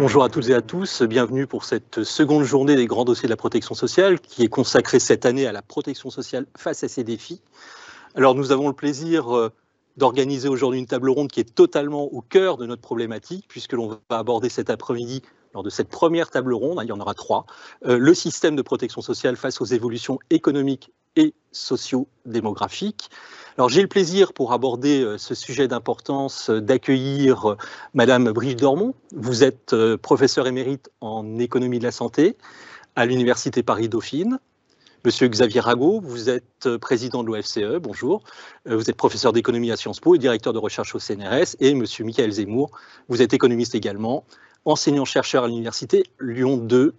Bonjour à toutes et à tous, bienvenue pour cette seconde journée des grands dossiers de la protection sociale qui est consacrée cette année à la protection sociale face à ces défis. Alors nous avons le plaisir d'organiser aujourd'hui une table ronde qui est totalement au cœur de notre problématique puisque l'on va aborder cet après-midi lors de cette première table ronde, il y en aura 3, le système de protection sociale face aux évolutions économiques et socio-démographiques. Alors j'ai le plaisir pour aborder ce sujet d'importance d'accueillir Madame Brigitte Dormont. Vous êtes professeure émérite en économie de la santé à l'Université Paris-Dauphine. Monsieur Xavier Rago, vous êtes président de l'OFCE, bonjour. Vous êtes professeur d'économie à Sciences Po et directeur de recherche au CNRS. Et monsieur Michael Zemmour, vous êtes économiste également, enseignant-chercheur à l'Université Lumière,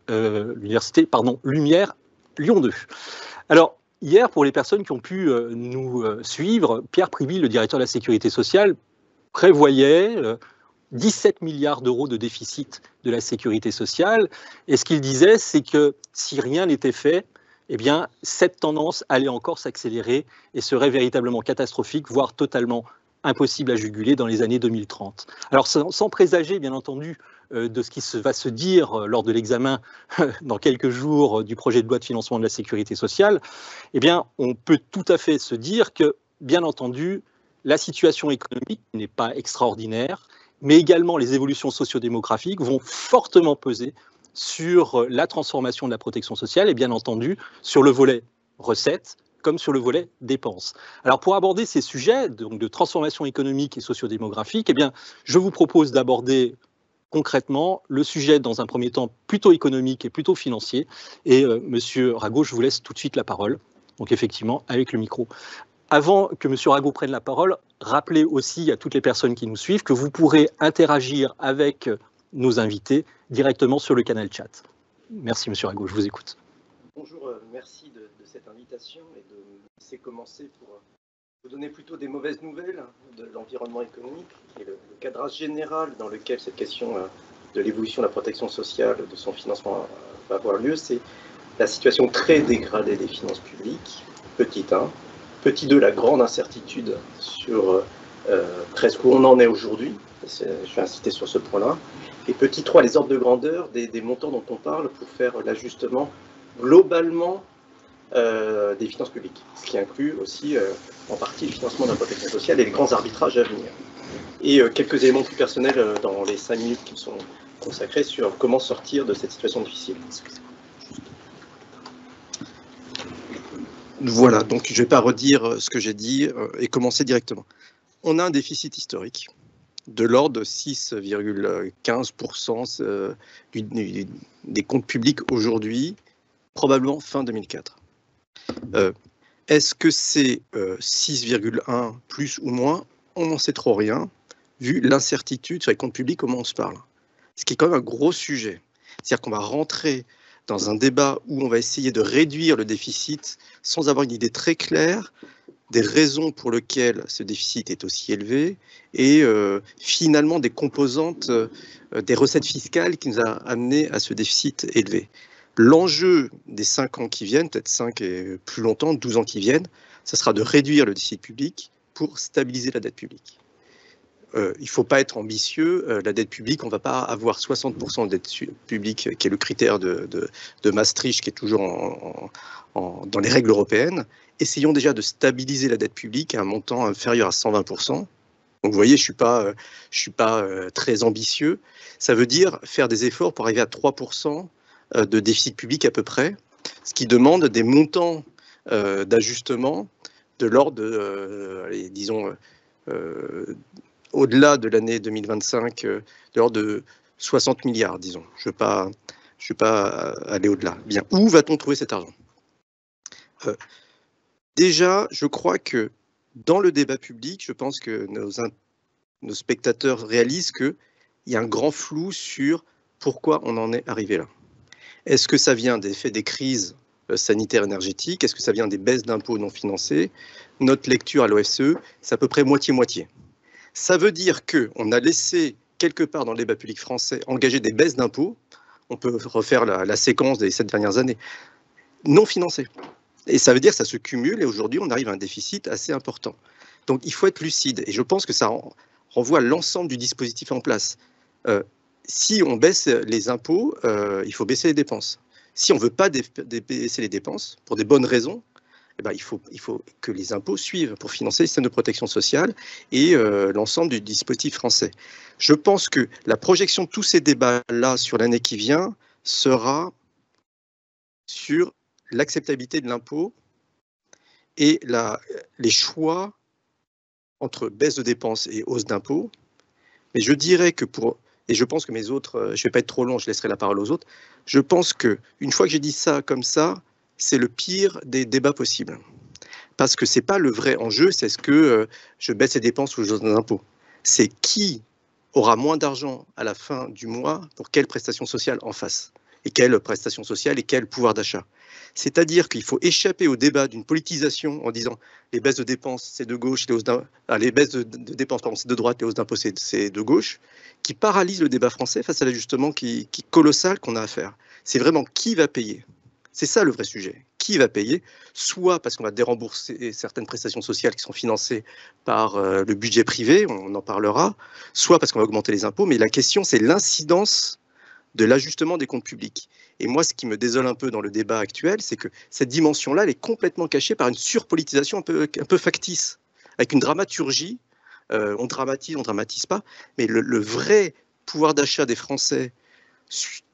Lyon 2. Alors, hier, pour les personnes qui ont pu nous suivre, Pierre Priville, le directeur de la Sécurité sociale, prévoyait 17 milliards d'euros de déficit de la Sécurité sociale. Et ce qu'il disait, c'est que si rien n'était fait, eh bien, cette tendance allait encore s'accélérer et serait véritablement catastrophique, voire totalement impossible à juguler dans les années 2030. Alors, sans présager, bien entendu, de ce qui va se dire lors de l'examen dans quelques jours du projet de loi de financement de la sécurité sociale, eh bien, on peut tout à fait se dire que, bien entendu, la situation économique n'est pas extraordinaire, mais également les évolutions sociodémographiques vont fortement peser sur la transformation de la protection sociale et bien entendu sur le volet recettes comme sur le volet dépenses. Alors pour aborder ces sujets donc de transformation économique et sociodémographique, eh bien, je vous propose d'aborder concrètement le sujet dans un premier temps plutôt économique et plutôt financier. Et Monsieur Rago, je vous laisse tout de suite la parole. Donc effectivement, avec le micro. Avant que M. Rago prenne la parole, rappelez aussi à toutes les personnes qui nous suivent que vous pourrez interagir avec nos invités directement sur le canal chat. Merci M. Rago, je vous écoute. Bonjour, merci de cette invitation et de me laisser commencer pour vous donner plutôt des mauvaises nouvelles de l'environnement économique, qui est le cadrage général dans lequel cette question de l'évolution de la protection sociale, de son financement va avoir lieu. C'est la situation très dégradée des finances publiques, petit 1. Petit 2, la grande incertitude sur presque où on en est aujourd'hui. Je vais insister sur ce point-là. Et petit 3, les ordres de grandeur des montants dont on parle pour faire l'ajustement globalement des finances publiques, ce qui inclut aussi en partie le financement de la protection sociale et les grands arbitrages à venir. Et quelques éléments plus personnels dans les 5 minutes qui sont consacrées sur comment sortir de cette situation difficile. Voilà, donc je ne vais pas redire ce que j'ai dit et commencer directement. On a un déficit historique de l'ordre de 6,15% des comptes publics aujourd'hui, probablement fin 2004. Est-ce que c'est 6,1 plus ou moins? On n'en sait trop rien, vu l'incertitude sur les comptes publics, comment on se parle. Ce qui est quand même un gros sujet. C'est-à-dire qu'on va rentrer dans un débat où on va essayer de réduire le déficit sans avoir une idée très claire des raisons pour lesquelles ce déficit est aussi élevé et finalement des composantes des recettes fiscales qui nous a amené à ce déficit élevé. L'enjeu des 5 ans qui viennent, peut-être 5 et plus longtemps, 12 ans qui viennent, ça sera de réduire le déficit public pour stabiliser la dette publique. Il ne faut pas être ambitieux, la dette publique, on ne va pas avoir 60% de dette publique, qui est le critère de Maastricht, qui est toujours dans les règles européennes. Essayons déjà de stabiliser la dette publique à un montant inférieur à 120%. Donc vous voyez, je suis pas très ambitieux. Ça veut dire faire des efforts pour arriver à 3% de déficit public à peu près, ce qui demande des montants d'ajustement de l'ordre de, disons, au-delà de l'année 2025, de l'ordre de 60 milliards, disons. Je ne vais pas aller au-delà. Bien, où va-t-on trouver cet argent? Déjà, je crois que dans le débat public, je pense que nos spectateurs réalisent qu'il y a un grand flou sur pourquoi on en est arrivé là. Est-ce que ça vient des effets des crises sanitaires énergétiques? Est-ce que ça vient des baisses d'impôts non financées? Notre lecture à l'OFCE, c'est à peu près moitié-moitié. Ça veut dire qu'on a laissé quelque part dans le débat public français engager des baisses d'impôts. On peut refaire la séquence des 7 dernières années, non financées. Et ça veut dire que ça se cumule et aujourd'hui on arrive à un déficit assez important. Donc il faut être lucide et je pense que ça renvoie à l'ensemble du dispositif en place. si on baisse les impôts, il faut baisser les dépenses. Si on ne veut pas baisser les dépenses, pour des bonnes raisons, eh ben, il faut que les impôts suivent pour financer le système de protection sociale et l'ensemble du dispositif français. Je pense que la projection de tous ces débats-là sur l'année qui vient sera sur l'acceptabilité de l'impôt et les choix entre baisse de dépenses et hausse d'impôts. Mais je dirais que et je pense que mes autres, je ne vais pas être trop long, je laisserai la parole aux autres, je pense qu'une fois que j'ai dit ça comme ça, c'est le pire des débats possibles. Parce que ce n'est pas le vrai enjeu, c'est est-ce que je baisse les dépenses ou je donne un impôt. C'est qui aura moins d'argent à la fin du mois pour quelle prestation sociale en face. Et quelle prestation sociale et quel pouvoir d'achat. C'est-à-dire qu'il faut échapper au débat d'une politisation en disant les baisses de dépenses c'est de gauche, les baisses de dépenses c'est de droite, les hausses d'impôts c'est de gauche, qui paralyse le débat français face à l'ajustement qui colossal qu'on a à faire. C'est vraiment qui va payer. C'est ça le vrai sujet. Qui va payer? Soit parce qu'on va dérembourser certaines prestations sociales qui sont financées par le budget privé, on en parlera, soit parce qu'on va augmenter les impôts, mais la question c'est l'incidence de l'ajustement des comptes publics. Et moi, ce qui me désole un peu dans le débat actuel, c'est que cette dimension-là, elle est complètement cachée par une surpolitisation un peu factice, avec une dramaturgie. On dramatise pas, mais le vrai pouvoir d'achat des Français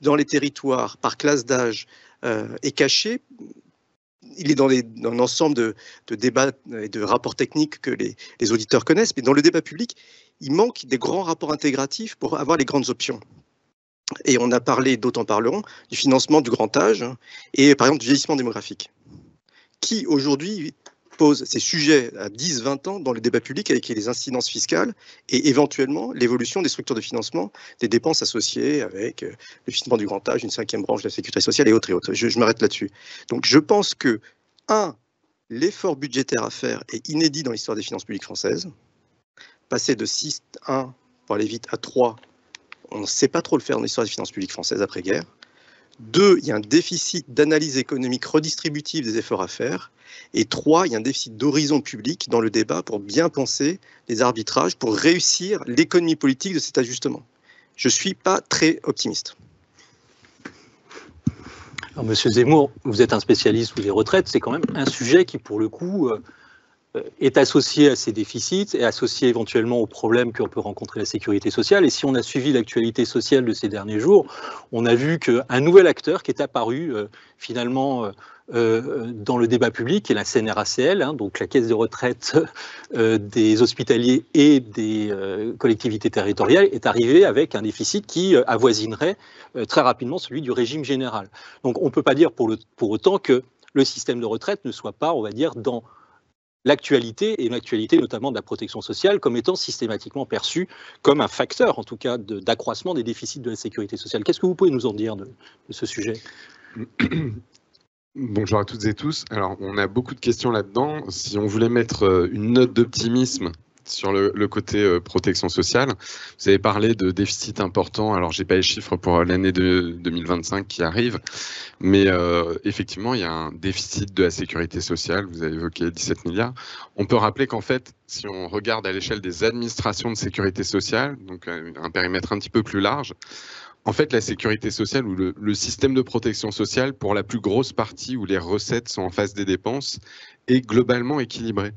dans les territoires, par classe d'âge, est caché. Il est dans un ensemble de débats et de rapports techniques que les auditeurs connaissent, mais dans le débat public, il manque des grands rapports intégratifs pour avoir les grandes options. Et on a parlé, d'autres en parleront, du financement du grand âge et par exemple du vieillissement démographique. Qui aujourd'hui pose ces sujets à 10-20 ans dans le débat public avec les incidences fiscales et éventuellement l'évolution des structures de financement des dépenses associées avec le financement du grand âge, une 5e branche de la sécurité sociale et autres et autres. Je m'arrête là-dessus. Donc je pense que, l'effort budgétaire à faire est inédit dans l'histoire des finances publiques françaises. Passer de 6,1 pour aller vite à 3, on ne sait pas trop le faire dans l'histoire des finances publiques françaises après-guerre. 2, il y a un déficit d'analyse économique redistributive des efforts à faire. Et 3, il y a un déficit d'horizon public dans le débat pour bien penser les arbitrages, pour réussir l'économie politique de cet ajustement. Je ne suis pas très optimiste. Alors, Monsieur Zemmour, vous êtes un spécialiste des retraites, c'est quand même un sujet qui, pour le coup, est associé à ces déficits et associé éventuellement aux problèmes qu'on peut rencontrer la sécurité sociale. Et si on a suivi l'actualité sociale de ces derniers jours, on a vu qu'un nouvel acteur qui est apparu finalement dans le débat public, qui est la CNRACL, donc la caisse de retraite des hospitaliers et des collectivités territoriales, est arrivé avec un déficit qui avoisinerait très rapidement celui du régime général. Donc on ne peut pas dire pour autant que le système de retraite ne soit pas, on va dire, dans l'actualité, et l'actualité notamment de la protection sociale, comme étant systématiquement perçue comme un facteur, en tout cas, d'accroissement des déficits de la sécurité sociale. Qu'est-ce que vous pouvez nous en dire de ce sujet ? Bonjour à toutes et tous. Alors, on a beaucoup de questions là-dedans. Si on voulait mettre une note d'optimisme sur le côté protection sociale, vous avez parlé de déficit important. Alors, j'ai pas les chiffres pour l'année 2025 qui arrive, mais effectivement, il y a un déficit de la sécurité sociale. Vous avez évoqué 17 milliards. On peut rappeler qu'en fait, si on regarde à l'échelle des administrations de sécurité sociale, donc un périmètre un petit peu plus large, en fait, la sécurité sociale ou le système de protection sociale, pour la plus grosse partie où les recettes sont en face des dépenses, est globalement équilibré.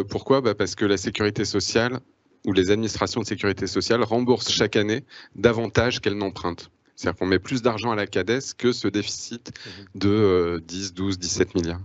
Pourquoi ? Parce que la sécurité sociale ou les administrations de sécurité sociale remboursent chaque année davantage qu'elles n'empruntent. C'est-à-dire qu'on met plus d'argent à la CADES que ce déficit de 10, 12, 17 milliards.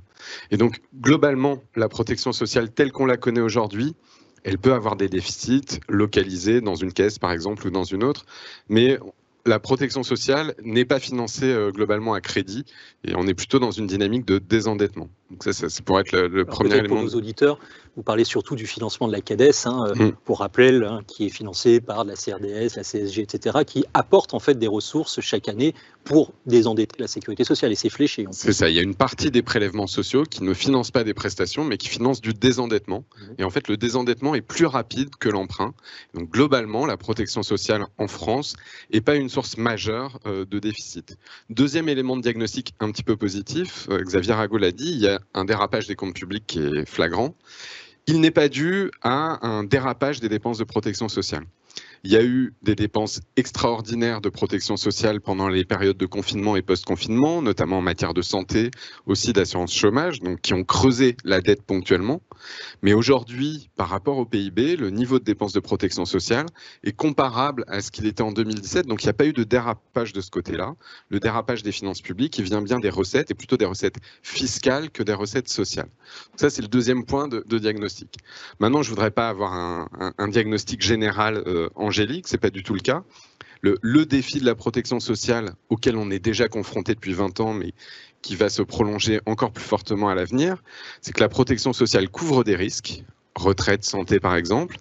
Et donc, globalement, la protection sociale telle qu'on la connaît aujourd'hui, elle peut avoir des déficits localisés dans une caisse, par exemple, ou dans une autre, mais la protection sociale n'est pas financée globalement à crédit et on est plutôt dans une dynamique de désendettement. Donc ça pourrait être le premier élément. Pour nos auditeurs, vous parlez surtout du financement de la CADES, pour rappel, qui est financé par la CRDS, la CSG, etc., qui apporte en fait des ressources chaque année pour désendetter la sécurité sociale, et c'est fléché. C'est ça, il y a une partie des prélèvements sociaux qui ne financent pas des prestations, mais qui financent du désendettement. Et en fait, le désendettement est plus rapide que l'emprunt. Donc globalement, la protection sociale en France n'est pas une source majeure de déficit. Deuxième élément de diagnostic un petit peu positif, Xavier Rago l'a dit, il y a un dérapage des comptes publics qui est flagrant. Il n'est pas dû à un dérapage des dépenses de protection sociale. Il y a eu des dépenses extraordinaires de protection sociale pendant les périodes de confinement et post-confinement, notamment en matière de santé, aussi d'assurance chômage, donc qui ont creusé la dette ponctuellement. Mais aujourd'hui, par rapport au PIB, le niveau de dépenses de protection sociale est comparable à ce qu'il était en 2017. Donc il n'y a pas eu de dérapage de ce côté-là. Le dérapage des finances publiques, il vient bien des recettes, et plutôt des recettes fiscales que des recettes sociales. Ça, c'est le deuxième point de diagnostic. Maintenant, je ne voudrais pas avoir un diagnostic général angélique, ce n'est pas du tout le cas. Le défi de la protection sociale, auquel on est déjà confronté depuis 20 ans, mais qui va se prolonger encore plus fortement à l'avenir, c'est que la protection sociale couvre des risques, retraite, santé par exemple,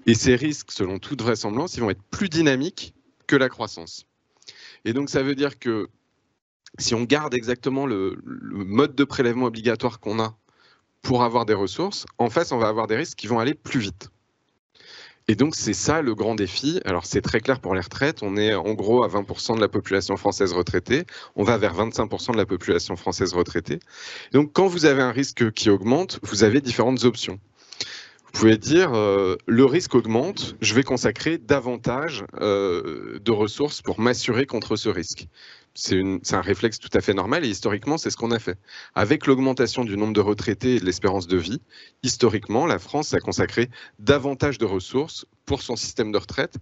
et ces risques, selon toute vraisemblance, ils vont être plus dynamiques que la croissance. Et donc ça veut dire que si on garde exactement le mode de prélèvement obligatoire qu'on a pour avoir des ressources, en face, on va avoir des risques qui vont aller plus vite. Et donc, c'est ça le grand défi. Alors, c'est très clair pour les retraites. On est en gros à 20% de la population française retraitée. On va vers 25% de la population française retraitée. Donc, quand vous avez un risque qui augmente, vous avez différentes options. Vous pouvez dire, le risque augmente, je vais consacrer davantage de ressources pour m'assurer contre ce risque. C'est un réflexe tout à fait normal et historiquement, c'est ce qu'on a fait. Avec l'augmentation du nombre de retraités et de l'espérance de vie, historiquement, la France a consacré davantage de ressources pour son système de retraite,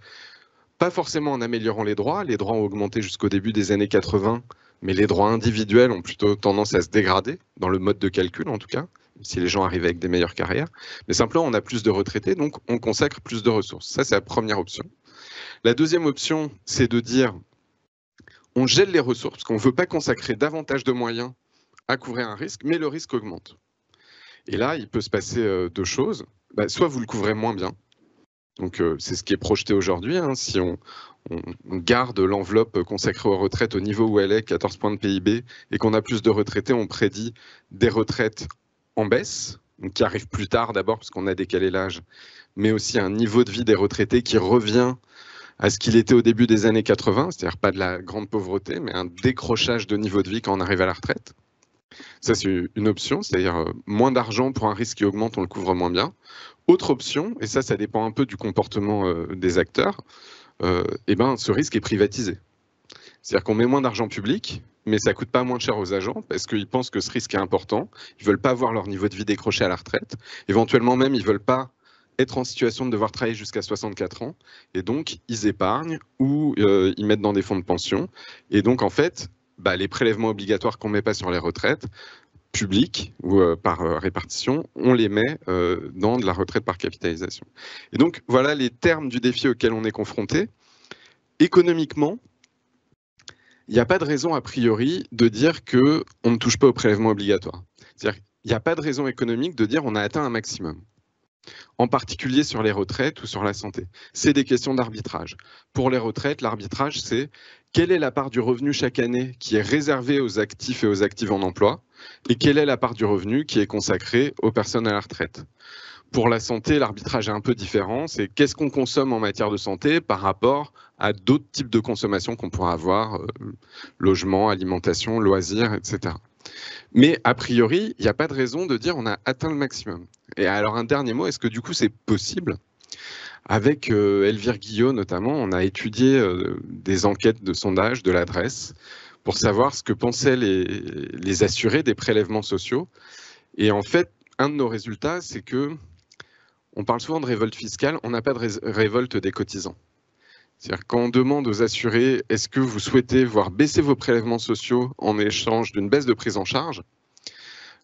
pas forcément en améliorant les droits. Les droits ont augmenté jusqu'au début des années 80, mais les droits individuels ont plutôt tendance à se dégrader, dans le mode de calcul en tout cas, si les gens arrivent avec des meilleures carrières. Mais simplement, on a plus de retraités, donc on consacre plus de ressources. Ça, c'est la première option. La deuxième option, c'est de dire on gèle les ressources, parce qu'on ne veut pas consacrer davantage de moyens à couvrir un risque, mais le risque augmente. Et là, il peut se passer deux choses. Soit vous le couvrez moins bien, donc c'est ce qui est projeté aujourd'hui. Si on garde l'enveloppe consacrée aux retraites au niveau où elle est, 14 points de PIB, et qu'on a plus de retraités, on prédit des retraites en baisse, donc qui arrivent plus tard d'abord parce qu'on a décalé l'âge, mais aussi un niveau de vie des retraités qui revient à ce qu'il était au début des années 80, c'est-à-dire pas de la grande pauvreté, mais un décrochage de niveau de vie quand on arrive à la retraite. Ça, c'est une option, c'est-à-dire moins d'argent pour un risque qui augmente, on le couvre moins bien. Autre option, et ça dépend un peu du comportement des acteurs, ce risque est privatisé. C'est-à-dire qu'on met moins d'argent public, mais ça ne coûte pas moins cher aux agents parce qu'ils pensent que ce risque est important. Ils ne veulent pas voir leur niveau de vie décroché à la retraite. Éventuellement même, ils ne veulent pas être en situation de devoir travailler jusqu'à 64 ans. Et donc, ils épargnent ou ils mettent dans des fonds de pension. Et donc, en fait, les prélèvements obligatoires qu'on ne met pas sur les retraites publiques ou par répartition, on les met dans de la retraite par capitalisation. Et donc, voilà les termes du défi auquel on est confronté. Économiquement, il n'y a pas de raison a priori de dire qu'on ne touche pas au prélèvement obligatoire. C'est-à-dire qu'il n'y a pas de raison économique de dire qu'on a atteint un maximum. En particulier sur les retraites ou sur la santé. C'est des questions d'arbitrage. Pour les retraites, l'arbitrage, c'est quelle est la part du revenu chaque année qui est réservée aux actifs et aux actifs en emploi et quelle est la part du revenu qui est consacrée aux personnes à la retraite. Pour la santé, l'arbitrage est un peu différent. C'est qu'est-ce qu'on consomme en matière de santé par rapport à d'autres types de consommation qu'on pourra avoir, logement, alimentation, loisirs, etc. Mais a priori, il n'y a pas de raison de dire on a atteint le maximum. Et alors un dernier mot, est-ce que du coup c'est possible ? Avec Elvire Guillot notamment, on a étudié des enquêtes de sondage de l'adresse pour savoir ce que pensaient les assurés des prélèvements sociaux. Et en fait, un de nos résultats, c'est que on parle souvent de révolte fiscale, on n'a pas de révolte des cotisants. C'est-à-dire quand on demande aux assurés, est-ce que vous souhaitez voir baisser vos prélèvements sociaux en échange d'une baisse de prise en charge ?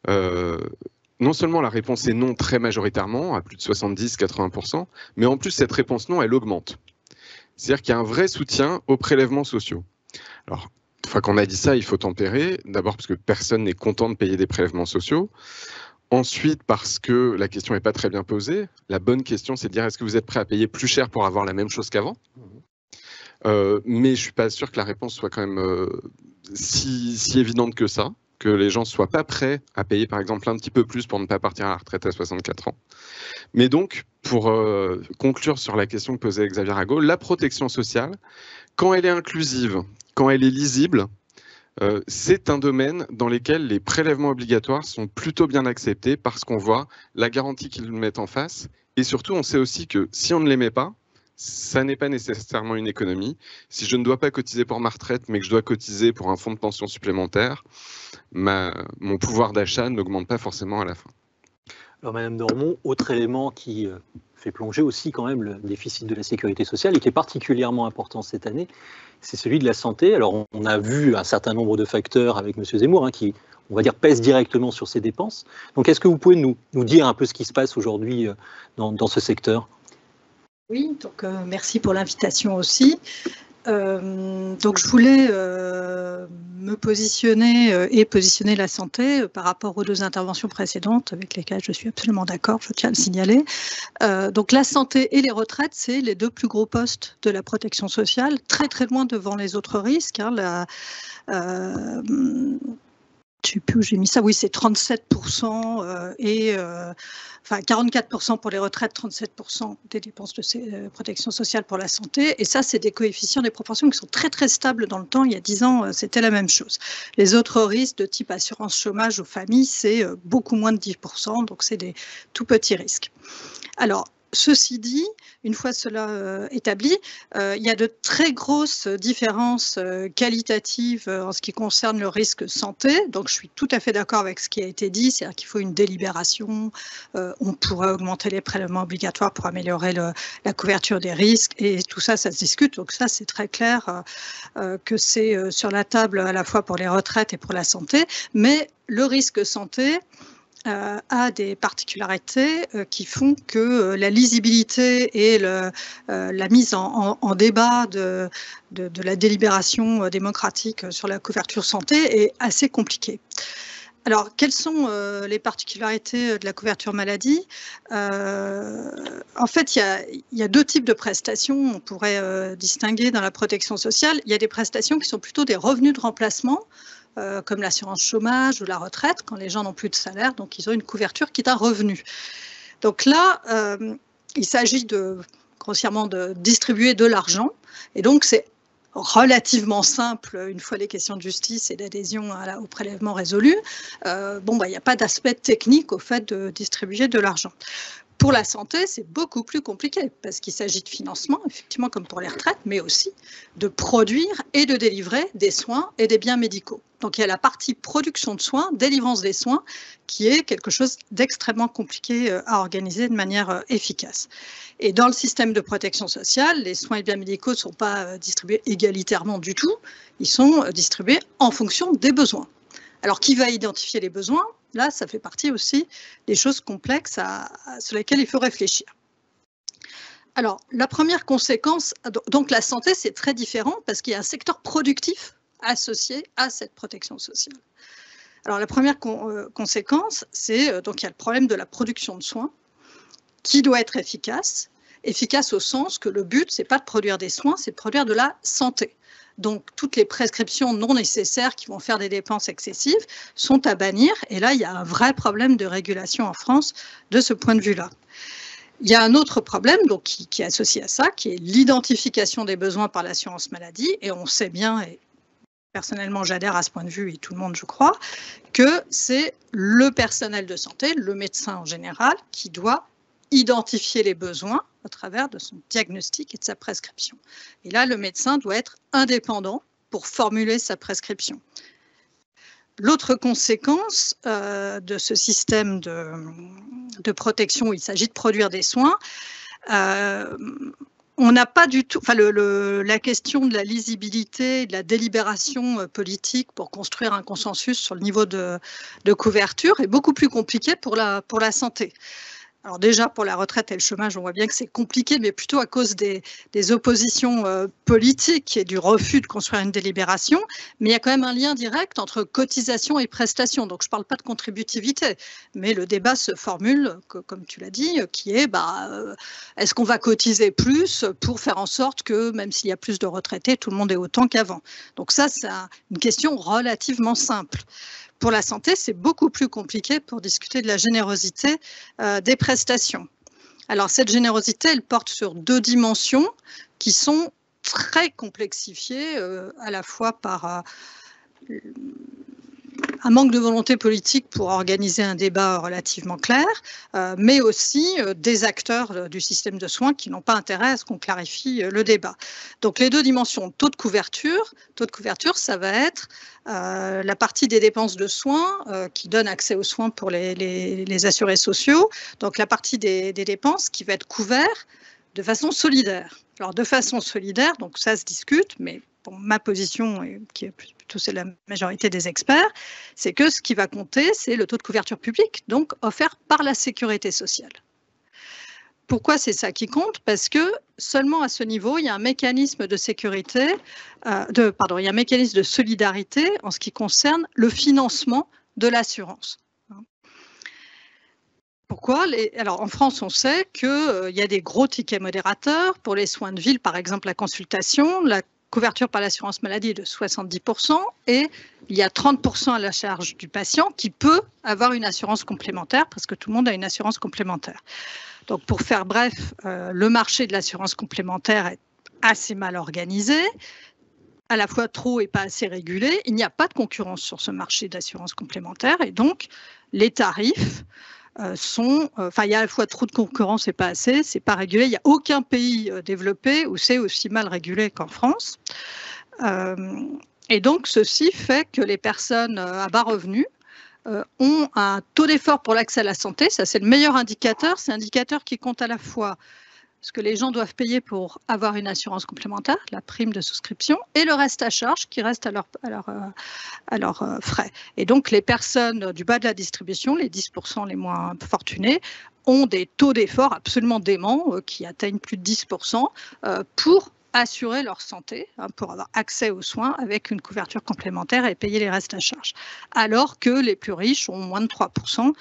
Non seulement la réponse est non très majoritairement, à plus de 70-80%, mais en plus cette réponse non, elle augmente. C'est-à-dire qu'il y a un vrai soutien aux prélèvements sociaux. Alors, une fois qu'on a dit ça, il faut tempérer. D'abord parce que personne n'est content de payer des prélèvements sociaux. Ensuite, parce que la question n'est pas très bien posée. La bonne question, c'est de dire est-ce que vous êtes prêt à payer plus cher pour avoir la même chose qu'avant ? Mais je ne suis pas sûr que la réponse soit quand même si évidente que ça, que les gens ne soient pas prêts à payer par exemple un petit peu plus pour ne pas partir à la retraite à 64 ans. Mais donc, pour conclure sur la question que posait Xavier Arago, la protection sociale, quand elle est inclusive, quand elle est lisible, c'est un domaine dans lequel les prélèvements obligatoires sont plutôt bien acceptés parce qu'on voit la garantie qu'ils mettent en face et surtout on sait aussi que si on ne les met pas, ça n'est pas nécessairement une économie. Si je ne dois pas cotiser pour ma retraite, mais que je dois cotiser pour un fonds de pension supplémentaire, mon pouvoir d'achat n'augmente pas forcément à la fin. Alors, Madame Dormont, autre élément qui fait plonger aussi quand même le déficit de la sécurité sociale et qui est particulièrement important cette année, c'est celui de la santé. Alors, on a vu un certain nombre de facteurs avec M. Zemmour qui, on va dire, pèsent directement sur ces dépenses. Donc, est-ce que vous pouvez nous dire un peu ce qui se passe aujourd'hui dans ce secteur ? Oui, donc merci pour l'invitation aussi. Donc je voulais me positionner et positionner la santé par rapport aux deux interventions précédentes avec lesquelles je suis absolument d'accord, je tiens à le signaler. Donc la santé et les retraites, c'est les deux plus gros postes de la protection sociale, très très loin devant les autres risques. Je ne sais plus où j'ai mis ça, oui, c'est 37% enfin 44% pour les retraites, 37% des dépenses de protection sociale pour la santé. Et ça, c'est des coefficients, des proportions qui sont très très stables dans le temps. Il y a 10 ans, c'était la même chose. Les autres risques de type assurance chômage aux familles, c'est beaucoup moins de 10%, donc c'est des tout petits risques. Alors, ceci dit, une fois cela établi, il y a de très grosses différences qualitatives en ce qui concerne le risque santé. Donc, je suis tout à fait d'accord avec ce qui a été dit, c'est-à-dire qu'il faut une délibération. On pourrait augmenter les prélèvements obligatoires pour améliorer la couverture des risques et tout ça, ça se discute. Donc, ça, c'est très clair que c'est sur la table à la fois pour les retraites et pour la santé. Mais le risque santé a des particularités qui font que la lisibilité et la mise en débat de la délibération démocratique sur la couverture santé est assez compliquée. Alors, quelles sont les particularités de la couverture maladie ? En fait, il y a deux types de prestations, on pourrait distinguer dans la protection sociale. Il y a des prestations qui sont plutôt des revenus de remplacement, comme l'assurance chômage ou la retraite, quand les gens n'ont plus de salaire, donc ils ont une couverture qui est un revenu. Donc là, il s'agit grossièrement de distribuer de l'argent, et donc c'est relativement simple une fois les questions de justice et d'adhésion au prélèvement résolu. Il n'y a pas d'aspect technique au fait de distribuer de l'argent. Pour la santé, c'est beaucoup plus compliqué parce qu'il s'agit de financement, effectivement comme pour les retraites, mais aussi de produire et de délivrer des soins et des biens médicaux. Donc il y a la partie production de soins, délivrance des soins, qui est quelque chose d'extrêmement compliqué à organiser de manière efficace. Et dans le système de protection sociale, les soins et biens médicaux ne sont pas distribués égalitairement du tout, ils sont distribués en fonction des besoins. Alors qui va identifier les besoins ? Là, ça fait partie aussi des choses complexes sur lesquelles il faut réfléchir. Alors, la première conséquence, donc la santé, c'est très différent parce qu'il y a un secteur productif associé à cette protection sociale. Alors, la première conséquence, c'est donc il y a le problème de la production de soins qui doit être efficace au sens que le but, c'est pas de produire des soins, c'est de produire de la santé. Donc, toutes les prescriptions non nécessaires qui vont faire des dépenses excessives sont à bannir. Et là, il y a un vrai problème de régulation en France de ce point de vue-là. Il y a un autre problème donc, qui est associé à ça, qui est l'identification des besoins par l'assurance maladie. Et on sait bien, et personnellement j'adhère à ce point de vue, et tout le monde je crois, que c'est le personnel de santé, le médecin en général, qui doit identifier les besoins à travers de son diagnostic et de sa prescription. Et là, le médecin doit être indépendant pour formuler sa prescription. L'autre conséquence de ce système de protection où il s'agit de produire des soins, on n'a pas du tout, la question de la lisibilité, de la délibération politique pour construire un consensus sur le niveau de couverture est beaucoup plus compliquée pour la santé. Alors déjà, pour la retraite et le chômage, on voit bien que c'est compliqué, mais plutôt à cause des oppositions politiques et du refus de construire une délibération. Mais il y a quand même un lien direct entre cotisation et prestation. Donc, je ne parle pas de contributivité, mais le débat se formule, comme tu l'as dit, qui est est-ce qu'on va cotiser plus pour faire en sorte que, même s'il y a plus de retraités, tout le monde est autant qu'avant. Donc ça, c'est une question relativement simple. Pour la santé, c'est beaucoup plus compliqué pour discuter de la générosité des prestations. Alors, cette générosité, elle porte sur deux dimensions qui sont très complexifiées, à la fois par un manque de volonté politique pour organiser un débat relativement clair, mais aussi des acteurs du système de soins qui n'ont pas intérêt à ce qu'on clarifie le débat. Donc les deux dimensions, taux de couverture, ça va être la partie des dépenses de soins qui donne accès aux soins pour les assurés sociaux, donc la partie des dépenses qui va être couverte de façon solidaire. Alors de façon solidaire, donc ça se discute, mais bon, ma position, qui est plutôt c'est la majorité des experts, c'est que ce qui va compter, c'est le taux de couverture publique, donc offert par la sécurité sociale. Pourquoi c'est ça qui compte? Parce que seulement à ce niveau, il y a un mécanisme de sécurité, il y a un mécanisme de solidarité en ce qui concerne le financement de l'assurance. Pourquoi? Alors en France, on sait qu'il y a des gros tickets modérateurs. Pour les soins de ville, par exemple la consultation, la couverture par l'assurance maladie est de 70% et il y a 30% à la charge du patient qui peut avoir une assurance complémentaire parce que tout le monde a une assurance complémentaire. Donc pour faire bref, le marché de l'assurance complémentaire est assez mal organisé, à la fois trop et pas assez régulé. Il n'y a pas de concurrence sur ce marché d'assurance complémentaire et donc les tarifs il y a à la fois trop de concurrence et pas assez, c'est pas régulé. Il n'y a aucun pays développé où c'est aussi mal régulé qu'en France. Et donc, ceci fait que les personnes à bas revenus ont un taux d'effort pour l'accès à la santé. Ça, c'est le meilleur indicateur. C'est un indicateur qui compte à la fois ce que les gens doivent payer pour avoir une assurance complémentaire, la prime de souscription, et le reste à charge qui reste à leurs frais. Et donc, les personnes du bas de la distribution, les 10% les moins fortunés, ont des taux d'effort absolument déments qui atteignent plus de 10% pour assurer leur santé, pour avoir accès aux soins avec une couverture complémentaire et payer les restes à charge. Alors que les plus riches ont moins de 3%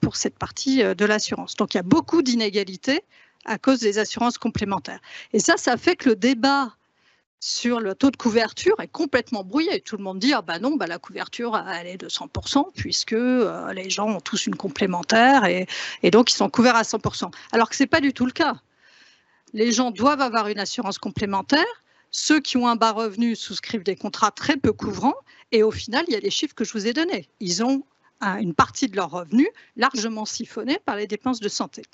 pour cette partie de l'assurance. Donc, il y a beaucoup d'inégalités à cause des assurances complémentaires. Et ça fait que le débat sur le taux de couverture est complètement brouillé. Tout le monde dit, la couverture, elle est de 100%, puisque les gens ont tous une complémentaire et donc ils sont couverts à 100%. Alors que ce n'est pas du tout le cas. Les gens doivent avoir une assurance complémentaire. Ceux qui ont un bas revenu souscrivent des contrats très peu couvrants. Et au final, il y a les chiffres que je vous ai donnés. Ils ont une partie de leurs revenus largement siphonnée par les dépenses de santé.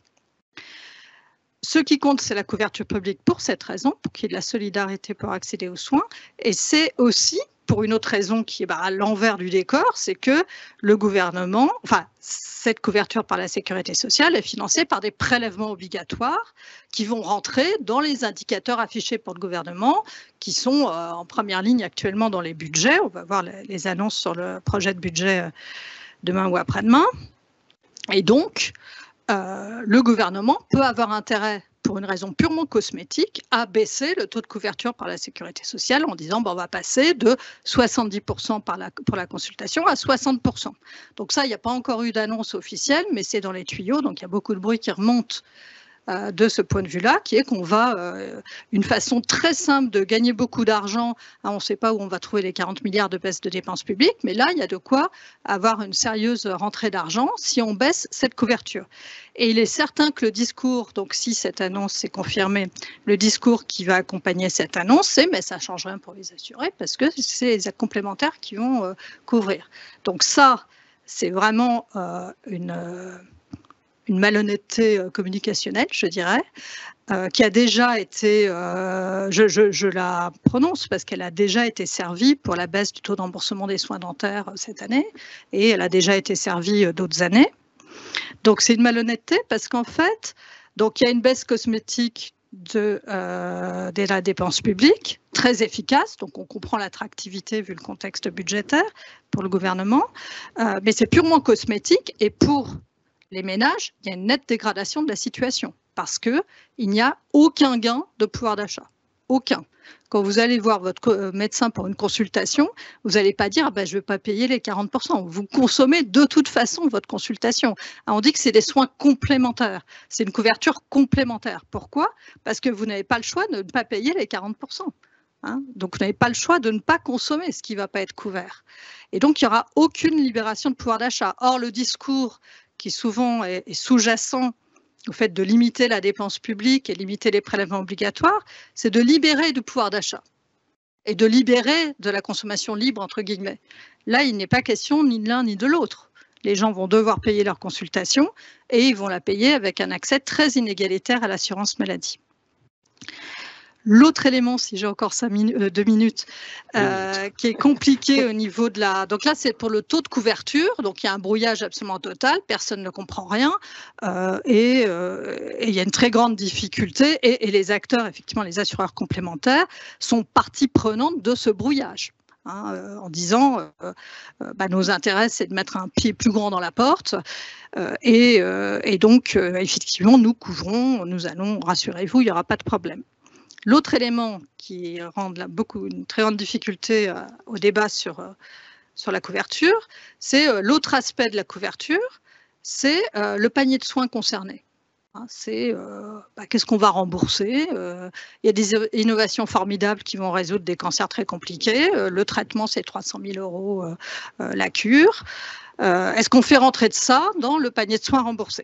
Ce qui compte, c'est la couverture publique pour cette raison, pour qu'il y ait de la solidarité pour accéder aux soins. Et c'est aussi pour une autre raison qui est à l'envers du décor, c'est que le gouvernement, cette couverture par la sécurité sociale est financée par des prélèvements obligatoires qui vont rentrer dans les indicateurs affichés pour le gouvernement, qui sont en première ligne actuellement dans les budgets. On va voir les annonces sur le projet de budget demain ou après-demain. Et donc, le gouvernement peut avoir intérêt, pour une raison purement cosmétique, à baisser le taux de couverture par la sécurité sociale en disant on va passer de 70% pour la consultation à 60%. Donc ça, il n'y a pas encore eu d'annonce officielle, mais c'est dans les tuyaux, donc il y a beaucoup de bruit qui remonte de ce point de vue-là, qui est qu'on va, une façon très simple de gagner beaucoup d'argent, on ne sait pas où on va trouver les 40 milliards de baisse de dépenses publiques, mais là, il y a de quoi avoir une sérieuse rentrée d'argent si on baisse cette couverture. Et il est certain que le discours, donc si cette annonce est confirmée, le discours qui va accompagner cette annonce, c'est mais ça ne change rien pour les assurés parce que c'est les complémentaires qui vont couvrir. Donc ça, c'est vraiment une malhonnêteté communicationnelle, je dirais, qui a déjà été, je la prononce parce qu'elle a déjà été servie pour la baisse du taux de remboursement des soins dentaires cette année, et elle a déjà été servie d'autres années. Donc c'est une malhonnêteté parce qu'en fait, donc il y a une baisse cosmétique de la dépense publique, très efficace, donc on comprend l'attractivité vu le contexte budgétaire pour le gouvernement, mais c'est purement cosmétique, et pour les ménages, il y a une nette dégradation de la situation parce qu'il n'y a aucun gain de pouvoir d'achat. Aucun. Quand vous allez voir votre médecin pour une consultation, vous n'allez pas dire je ne vais pas payer les 40%. Vous consommez de toute façon votre consultation. On dit que c'est des soins complémentaires. C'est une couverture complémentaire. Pourquoi? Parce que vous n'avez pas le choix de ne pas payer les 40%. Donc, vous n'avez pas le choix de ne pas consommer ce qui ne va pas être couvert. Et donc, il n'y aura aucune libération de pouvoir d'achat. Or, le discours qui souvent est sous-jacent au fait de limiter la dépense publique et limiter les prélèvements obligatoires, c'est de libérer du pouvoir d'achat. et de libérer de la consommation libre, entre guillemets. Là, il n'est pas question ni de l'un ni de l'autre. Les gens vont devoir payer leur consultation et ils vont la payer avec un accès très inégalitaire à l'assurance maladie. L'autre élément, si j'ai encore 2 minutes, qui est compliqué au niveau de la... Donc là, c'est pour le taux de couverture. Donc il y a un brouillage absolument total, personne ne comprend rien. Et il y a une très grande difficulté. Et les acteurs, effectivement, les assureurs complémentaires, sont partie prenante de ce brouillage. En disant nos intérêts, c'est de mettre un pied plus grand dans la porte. Et donc, effectivement, nous couvrons, nous allons, rassurez-vous, il n'y aura pas de problème. L'autre élément qui rend une très grande difficulté au débat sur la couverture, c'est l'autre aspect de la couverture, c'est le panier de soins concerné. C'est qu'est-ce qu'on va rembourser. Il y a des innovations formidables qui vont résoudre des cancers très compliqués. Le traitement, c'est 300 000 € la cure. Est-ce qu'on fait rentrer de ça dans le panier de soins remboursé ?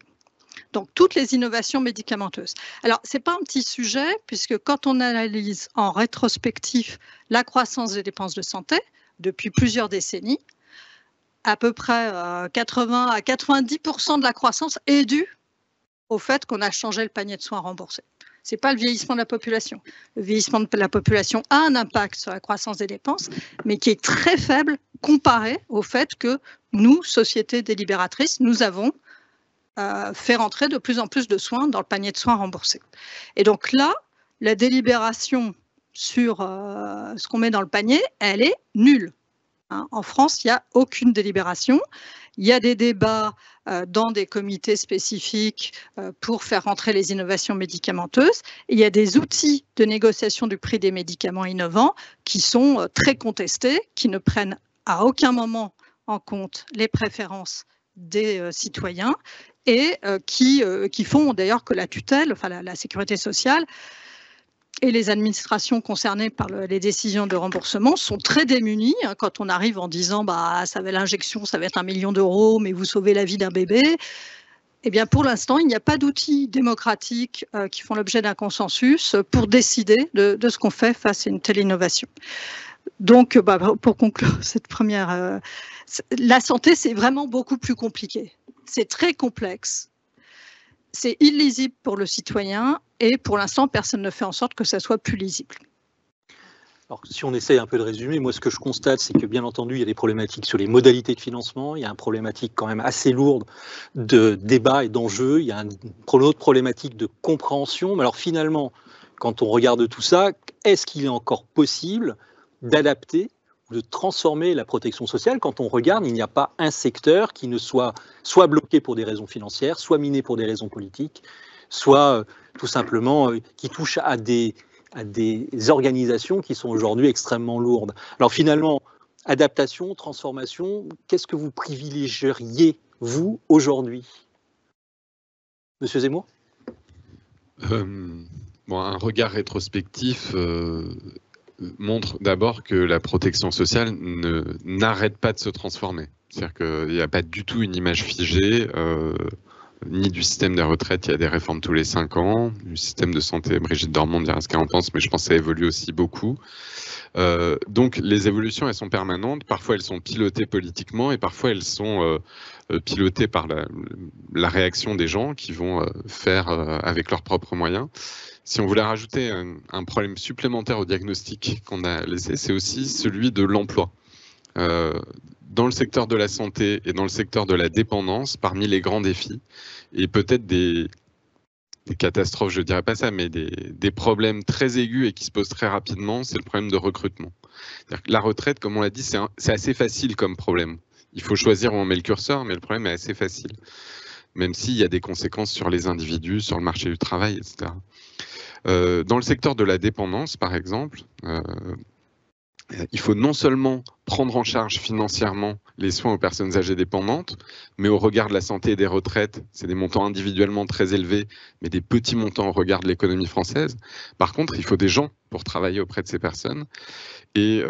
Donc, toutes les innovations médicamenteuses. Alors, ce n'est pas un petit sujet, puisque quand on analyse en rétrospectif la croissance des dépenses de santé depuis plusieurs décennies, à peu près 80 à 90% de la croissance est due au fait qu'on a changé le panier de soins remboursé. Ce n'est pas le vieillissement de la population. Le vieillissement de la population a un impact sur la croissance des dépenses, mais qui est très faible comparé au fait que nous, sociétés délibératrices, nous avons fait rentrer de plus en plus de soins dans le panier de soins remboursé. Et donc là, la délibération sur ce qu'on met dans le panier, elle est nulle. En France, il n'y a aucune délibération. Il y a des débats dans des comités spécifiques pour faire rentrer les innovations médicamenteuses. Et il y a des outils de négociation du prix des médicaments innovants qui sont très contestés, qui ne prennent à aucun moment en compte les préférences des citoyens et qui font d'ailleurs que la tutelle, enfin la sécurité sociale et les administrations concernées par les décisions de remboursement sont très démunies quand on arrive en disant l'injection, ça va être 1 million d'euros, mais vous sauvez la vie d'un bébé. Eh bien, pour l'instant, il n'y a pas d'outils démocratiques qui font l'objet d'un consensus pour décider de ce qu'on fait face à une telle innovation. Donc, pour conclure cette première, la santé, c'est vraiment beaucoup plus compliqué. C'est très complexe. C'est illisible pour le citoyen et pour l'instant, personne ne fait en sorte que ça soit plus lisible. Alors, si on essaye un peu de résumer, moi, ce que je constate, c'est que, bien entendu, il y a des problématiques sur les modalités de financement, il y a une problématique quand même assez lourde de débat et d'enjeux, il y a une autre problématique de compréhension. Mais alors, finalement, quand on regarde tout ça, est-ce qu'il est encore possible d'adapter, de transformer la protection sociale? Quand on regarde, il n'y a pas un secteur qui ne soit bloqué pour des raisons financières, soit miné pour des raisons politiques, soit tout simplement qui touche à des organisations qui sont aujourd'hui extrêmement lourdes. Alors finalement, adaptation, transformation, qu'est-ce que vous privilégieriez, vous, aujourd'hui? Monsieur Zemmour? Un regard rétrospectif montre d'abord que la protection sociale n'arrête pas de se transformer. C'est-à-dire qu'il n'y a pas du tout une image figée, ni du système des retraites, il y a des réformes tous les 5 ans, du système de santé, Brigitte Dormont dira ce qu'elle en pense, mais je pense que ça évolue aussi beaucoup. Donc les évolutions, elles sont permanentes, parfois elles sont pilotées politiquement et parfois elles sont pilotées par la réaction des gens qui vont faire avec leurs propres moyens. Si on voulait rajouter un problème supplémentaire au diagnostic qu'on a laissé, c'est aussi celui de l'emploi. Dans le secteur de la santé et dans le secteur de la dépendance, parmi les grands défis, et peut-être des catastrophes, je ne dirais pas ça, mais des problèmes très aigus et qui se posent très rapidement, c'est le problème de recrutement. La retraite, comme on l'a dit, c'est assez facile comme problème. Il faut choisir où on met le curseur, mais le problème est assez facile, même s'il y a des conséquences sur les individus, sur le marché du travail, etc. Dans le secteur de la dépendance, par exemple, il faut non seulement prendre en charge financièrement les soins aux personnes âgées dépendantes, mais au regard de la santé et des retraites, c'est des montants individuellement très élevés, mais des petits montants au regard de l'économie française. Par contre, il faut des gens pour travailler auprès de ces personnes. Et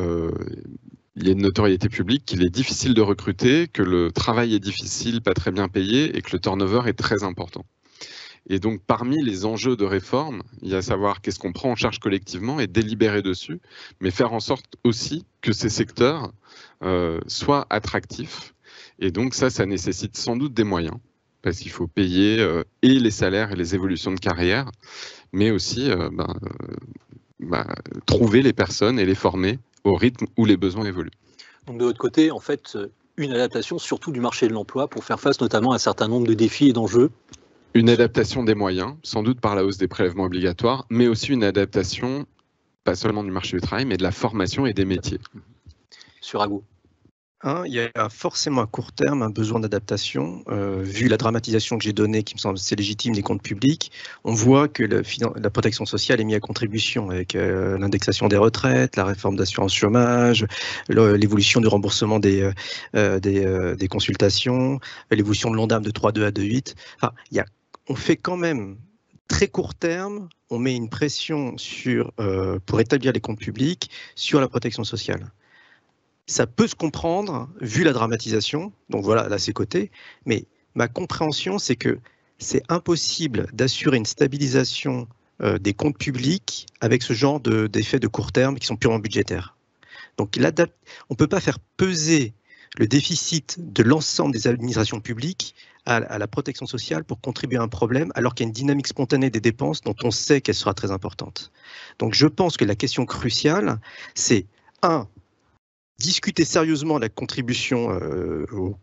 il y a une notoriété publique qu'il est difficile de recruter, que le travail est difficile, pas très bien payé, et que le turnover est très important. Et donc, parmi les enjeux de réforme, il y a à savoir qu'est-ce qu'on prend en charge collectivement et délibérer dessus, mais faire en sorte aussi que ces secteurs soient attractifs. Et donc, ça nécessite sans doute des moyens, parce qu'il faut payer et les salaires et les évolutions de carrière, mais aussi trouver les personnes et les former au rythme où les besoins évoluent. Donc de votre côté, en fait, une adaptation surtout du marché de l'emploi pour faire face notamment à un certain nombre de défis et d'enjeux. Une adaptation des moyens, sans doute par la hausse des prélèvements obligatoires, mais aussi une adaptation, pas seulement du marché du travail, mais de la formation et des métiers. Sur Ago. Il y a forcément à court terme un besoin d'adaptation. Vu la dramatisation que j'ai donnée, qui me semble assez légitime des comptes publics, on voit que la protection sociale est mise à contribution avec l'indexation des retraites, la réforme d'assurance chômage, l'évolution du remboursement des consultations, l'évolution de l'Ondam de 3,2 à 2,8. Enfin, on fait quand même très court terme, on met une pression pour établir les comptes publics sur la protection sociale. Ça peut se comprendre, vu la dramatisation, donc voilà, là c'est coté, mais ma compréhension, c'est que c'est impossible d'assurer une stabilisation des comptes publics avec ce genre d'effets de court terme qui sont purement budgétaires. Donc on ne peut pas faire peser le déficit de l'ensemble des administrations publiques à la protection sociale pour contribuer à un problème, alors qu'il y a une dynamique spontanée des dépenses dont on sait qu'elle sera très importante. Donc je pense que la question cruciale, c'est discuter sérieusement de la contribution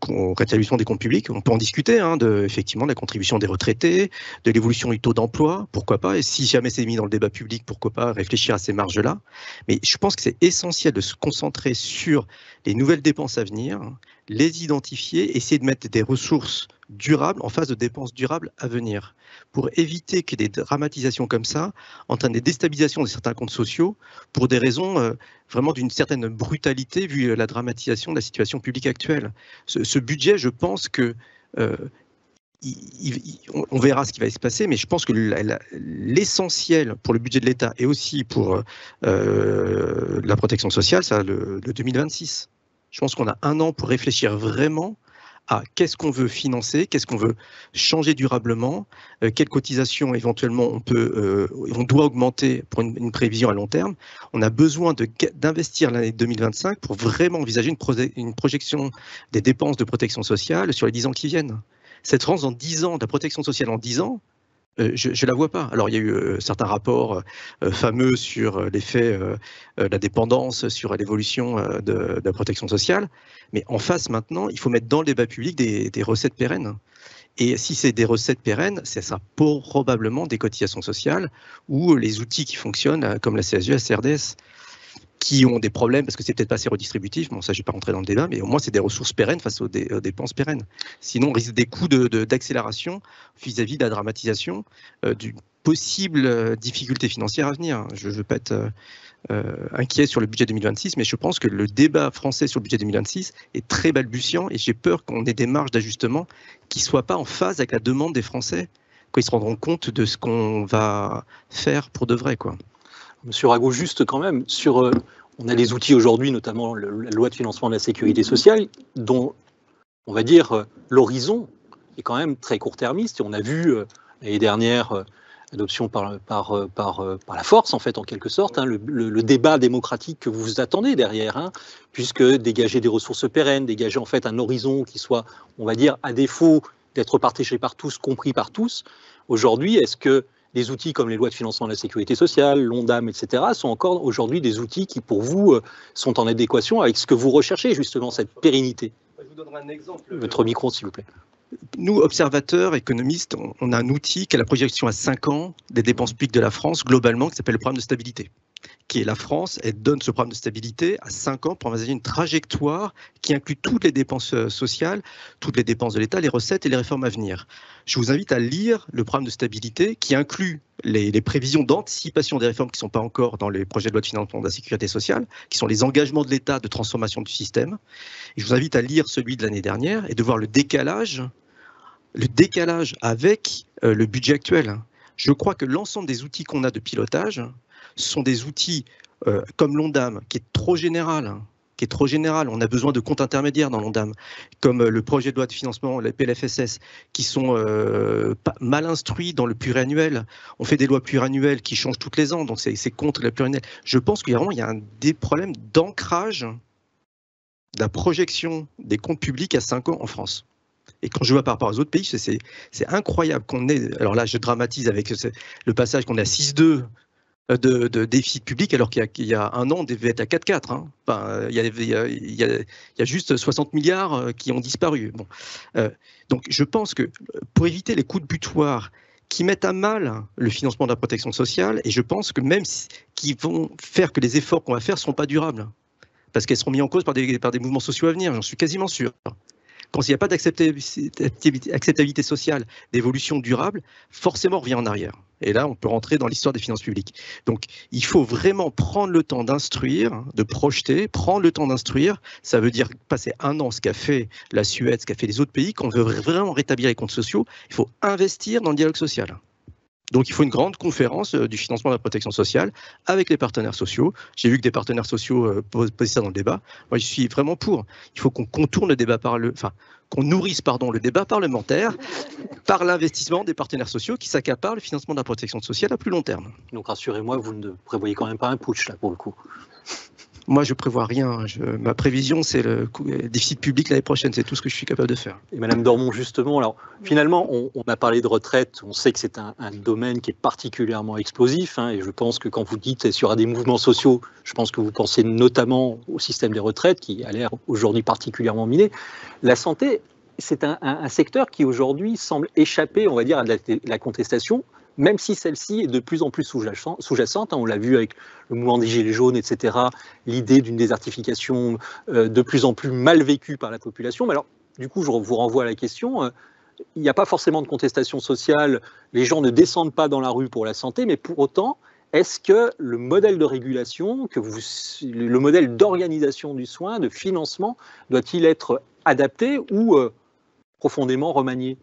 au rétablissement des comptes publics. On peut en discuter, effectivement, de la contribution des retraités, de l'évolution du taux d'emploi, pourquoi pas, et si jamais c'est mis dans le débat public, pourquoi pas réfléchir à ces marges-là. Mais je pense que c'est essentiel de se concentrer sur les nouvelles dépenses à venir, les identifier, essayer de mettre des ressources durables en face de dépenses durables à venir, pour éviter que des dramatisations comme ça entraînent des déstabilisations de certains comptes sociaux pour des raisons vraiment d'une certaine brutalité vu la dramatisation de la situation publique actuelle. Ce budget, je pense que on verra ce qui va se passer, mais je pense que l'essentiel pour le budget de l'État et aussi pour la protection sociale, c'est le 2026. Je pense qu'on a un an pour réfléchir vraiment à qu'est-ce qu'on veut financer, qu'est-ce qu'on veut changer durablement, quelles cotisations éventuellement on doit augmenter pour une prévision à long terme. On a besoin d'investir l'année 2025 pour vraiment envisager une projection des dépenses de protection sociale sur les 10 ans qui viennent. Cette France dans 10 ans, de la protection sociale en 10 ans, je ne la vois pas. Alors, il y a eu certains rapports fameux sur l'effet de la dépendance, sur l'évolution de la protection sociale. Mais en face, maintenant, il faut mettre dans le débat public des recettes pérennes. Et si c'est des recettes pérennes, ça sera probablement des cotisations sociales ou les outils qui fonctionnent, comme la CSG, la CRDS, qui ont des problèmes parce que c'est peut-être pas assez redistributif. Bon, ça, je ne vais pas rentrer dans le débat, mais au moins, c'est des ressources pérennes face aux dépenses pérennes. Sinon, on risque des coûts d'accélération vis-à-vis de la dramatisation d'une possible difficulté financière à venir. Je ne veux pas être inquiet sur le budget 2026, mais je pense que le débat français sur le budget 2026 est très balbutiant et j'ai peur qu'on ait des marges d'ajustement qui ne soient pas en phase avec la demande des Français quand ils se rendront compte de ce qu'on va faire pour de vrai, quoi. Monsieur Rago, juste quand même, on a les outils aujourd'hui, notamment la loi de financement de la sécurité sociale, dont, on va dire, l'horizon est quand même très court-termiste. Et on a vu l'année dernière l'adoption par la force, en fait, en quelque sorte, le débat démocratique que vous attendez derrière, puisque dégager des ressources pérennes, dégager en fait un horizon qui soit, on va dire, à défaut d'être partagé par tous, compris par tous. Aujourd'hui, est-ce que des outils comme les lois de financement de la sécurité sociale, l'Ondam, etc., sont encore aujourd'hui des outils qui, pour vous, sont en adéquation avec ce que vous recherchez, justement, cette pérennité? Je vous donnerai un exemple. Votre micro, s'il vous plaît. Nous, observateurs, économistes, on a un outil qui est la projection à 5 ans des dépenses publiques de la France, globalement, qui s'appelle le programme de stabilité. Qui est la France, elle donne ce programme de stabilité à 5 ans pour envisager une trajectoire qui inclut toutes les dépenses sociales, toutes les dépenses de l'État, les recettes et les réformes à venir. Je vous invite à lire le programme de stabilité qui inclut les prévisions d'anticipation des réformes qui ne sont pas encore dans les projets de loi de financement de la sécurité sociale, qui sont les engagements de l'État de transformation du système. Et je vous invite à lire celui de l'année dernière et de voir le décalage avec le budget actuel. Je crois que l'ensemble des outils qu'on a de pilotage sont des outils comme l'Ondam, qui est trop général, qui est trop général. On a besoin de comptes intermédiaires dans l'ONDAM, comme le projet de loi de financement, les PLFSS, qui sont mal instruits dans le pluriannuel. On fait des lois pluriannuelles qui changent tous les ans, donc c'est contre la pluriannuelle. Je pense qu'il y a des problèmes d'ancrage, de la projection des comptes publics à 5 ans en France. Et quand je vois par rapport aux autres pays, c'est incroyable qu'on ait. Alors là, je dramatise avec le passage qu'on est à 6,2 de déficit public, alors qu'il y a un an, on devait être à 4,4. Hein. Enfin, il y a juste 60 milliards qui ont disparu. Bon. Donc je pense que pour éviter les coups de butoir qui mettent à mal le financement de la protection sociale, et je pense que même qui vont faire que les efforts qu'on va faire ne seront pas durables, parce qu'elles seront mises en cause par des mouvements sociaux à venir, j'en suis quasiment sûr. Quand il n'y a pas d'acceptabilité sociale, d'évolution durable, forcément on revient en arrière. Et là, on peut rentrer dans l'histoire des finances publiques. Donc, il faut vraiment prendre le temps d'instruire, de projeter, prendre le temps d'instruire. Ça veut dire passer un an, ce qu'a fait la Suède, ce qu'a fait les autres pays. Quand on veut vraiment rétablir les comptes sociaux, il faut investir dans le dialogue social. Donc, il faut une grande conférence du financement de la protection sociale avec les partenaires sociaux. J'ai vu que des partenaires sociaux posaient ça dans le débat. Moi, je suis vraiment pour. Il faut qu'on contourne le débat qu'on nourrisse le débat parlementaire par l'investissement des partenaires sociaux qui s'accaparent le financement de la protection sociale à plus long terme. Donc, rassurez-moi, vous ne prévoyez quand même pas un putsch, là, pour le coup. Moi, je prévois rien. Ma prévision, c'est le déficit public l'année prochaine. C'est tout ce que je suis capable de faire. Et Madame Dormont, justement, alors finalement, on a parlé de retraite. On sait que c'est un domaine qui est particulièrement explosif. Hein, et je pense que quand vous dites qu'il y aura des mouvements sociaux, je pense que vous pensez notamment au système des retraites qui a l'air aujourd'hui particulièrement miné. La santé, c'est un secteur qui aujourd'hui semble échapper, on va dire, à la contestation, même si celle-ci est de plus en plus sous-jacente. On l'a vu avec le mouvement des Gilets jaunes, etc., l'idée d'une désertification de plus en plus mal vécue par la population. Mais alors, du coup, je vous renvoie à la question. Il n'y a pas forcément de contestation sociale, les gens ne descendent pas dans la rue pour la santé, mais pour autant, est-ce que le modèle de régulation, le modèle d'organisation du soin, de financement, doit-il être adapté ou profondément remanié ?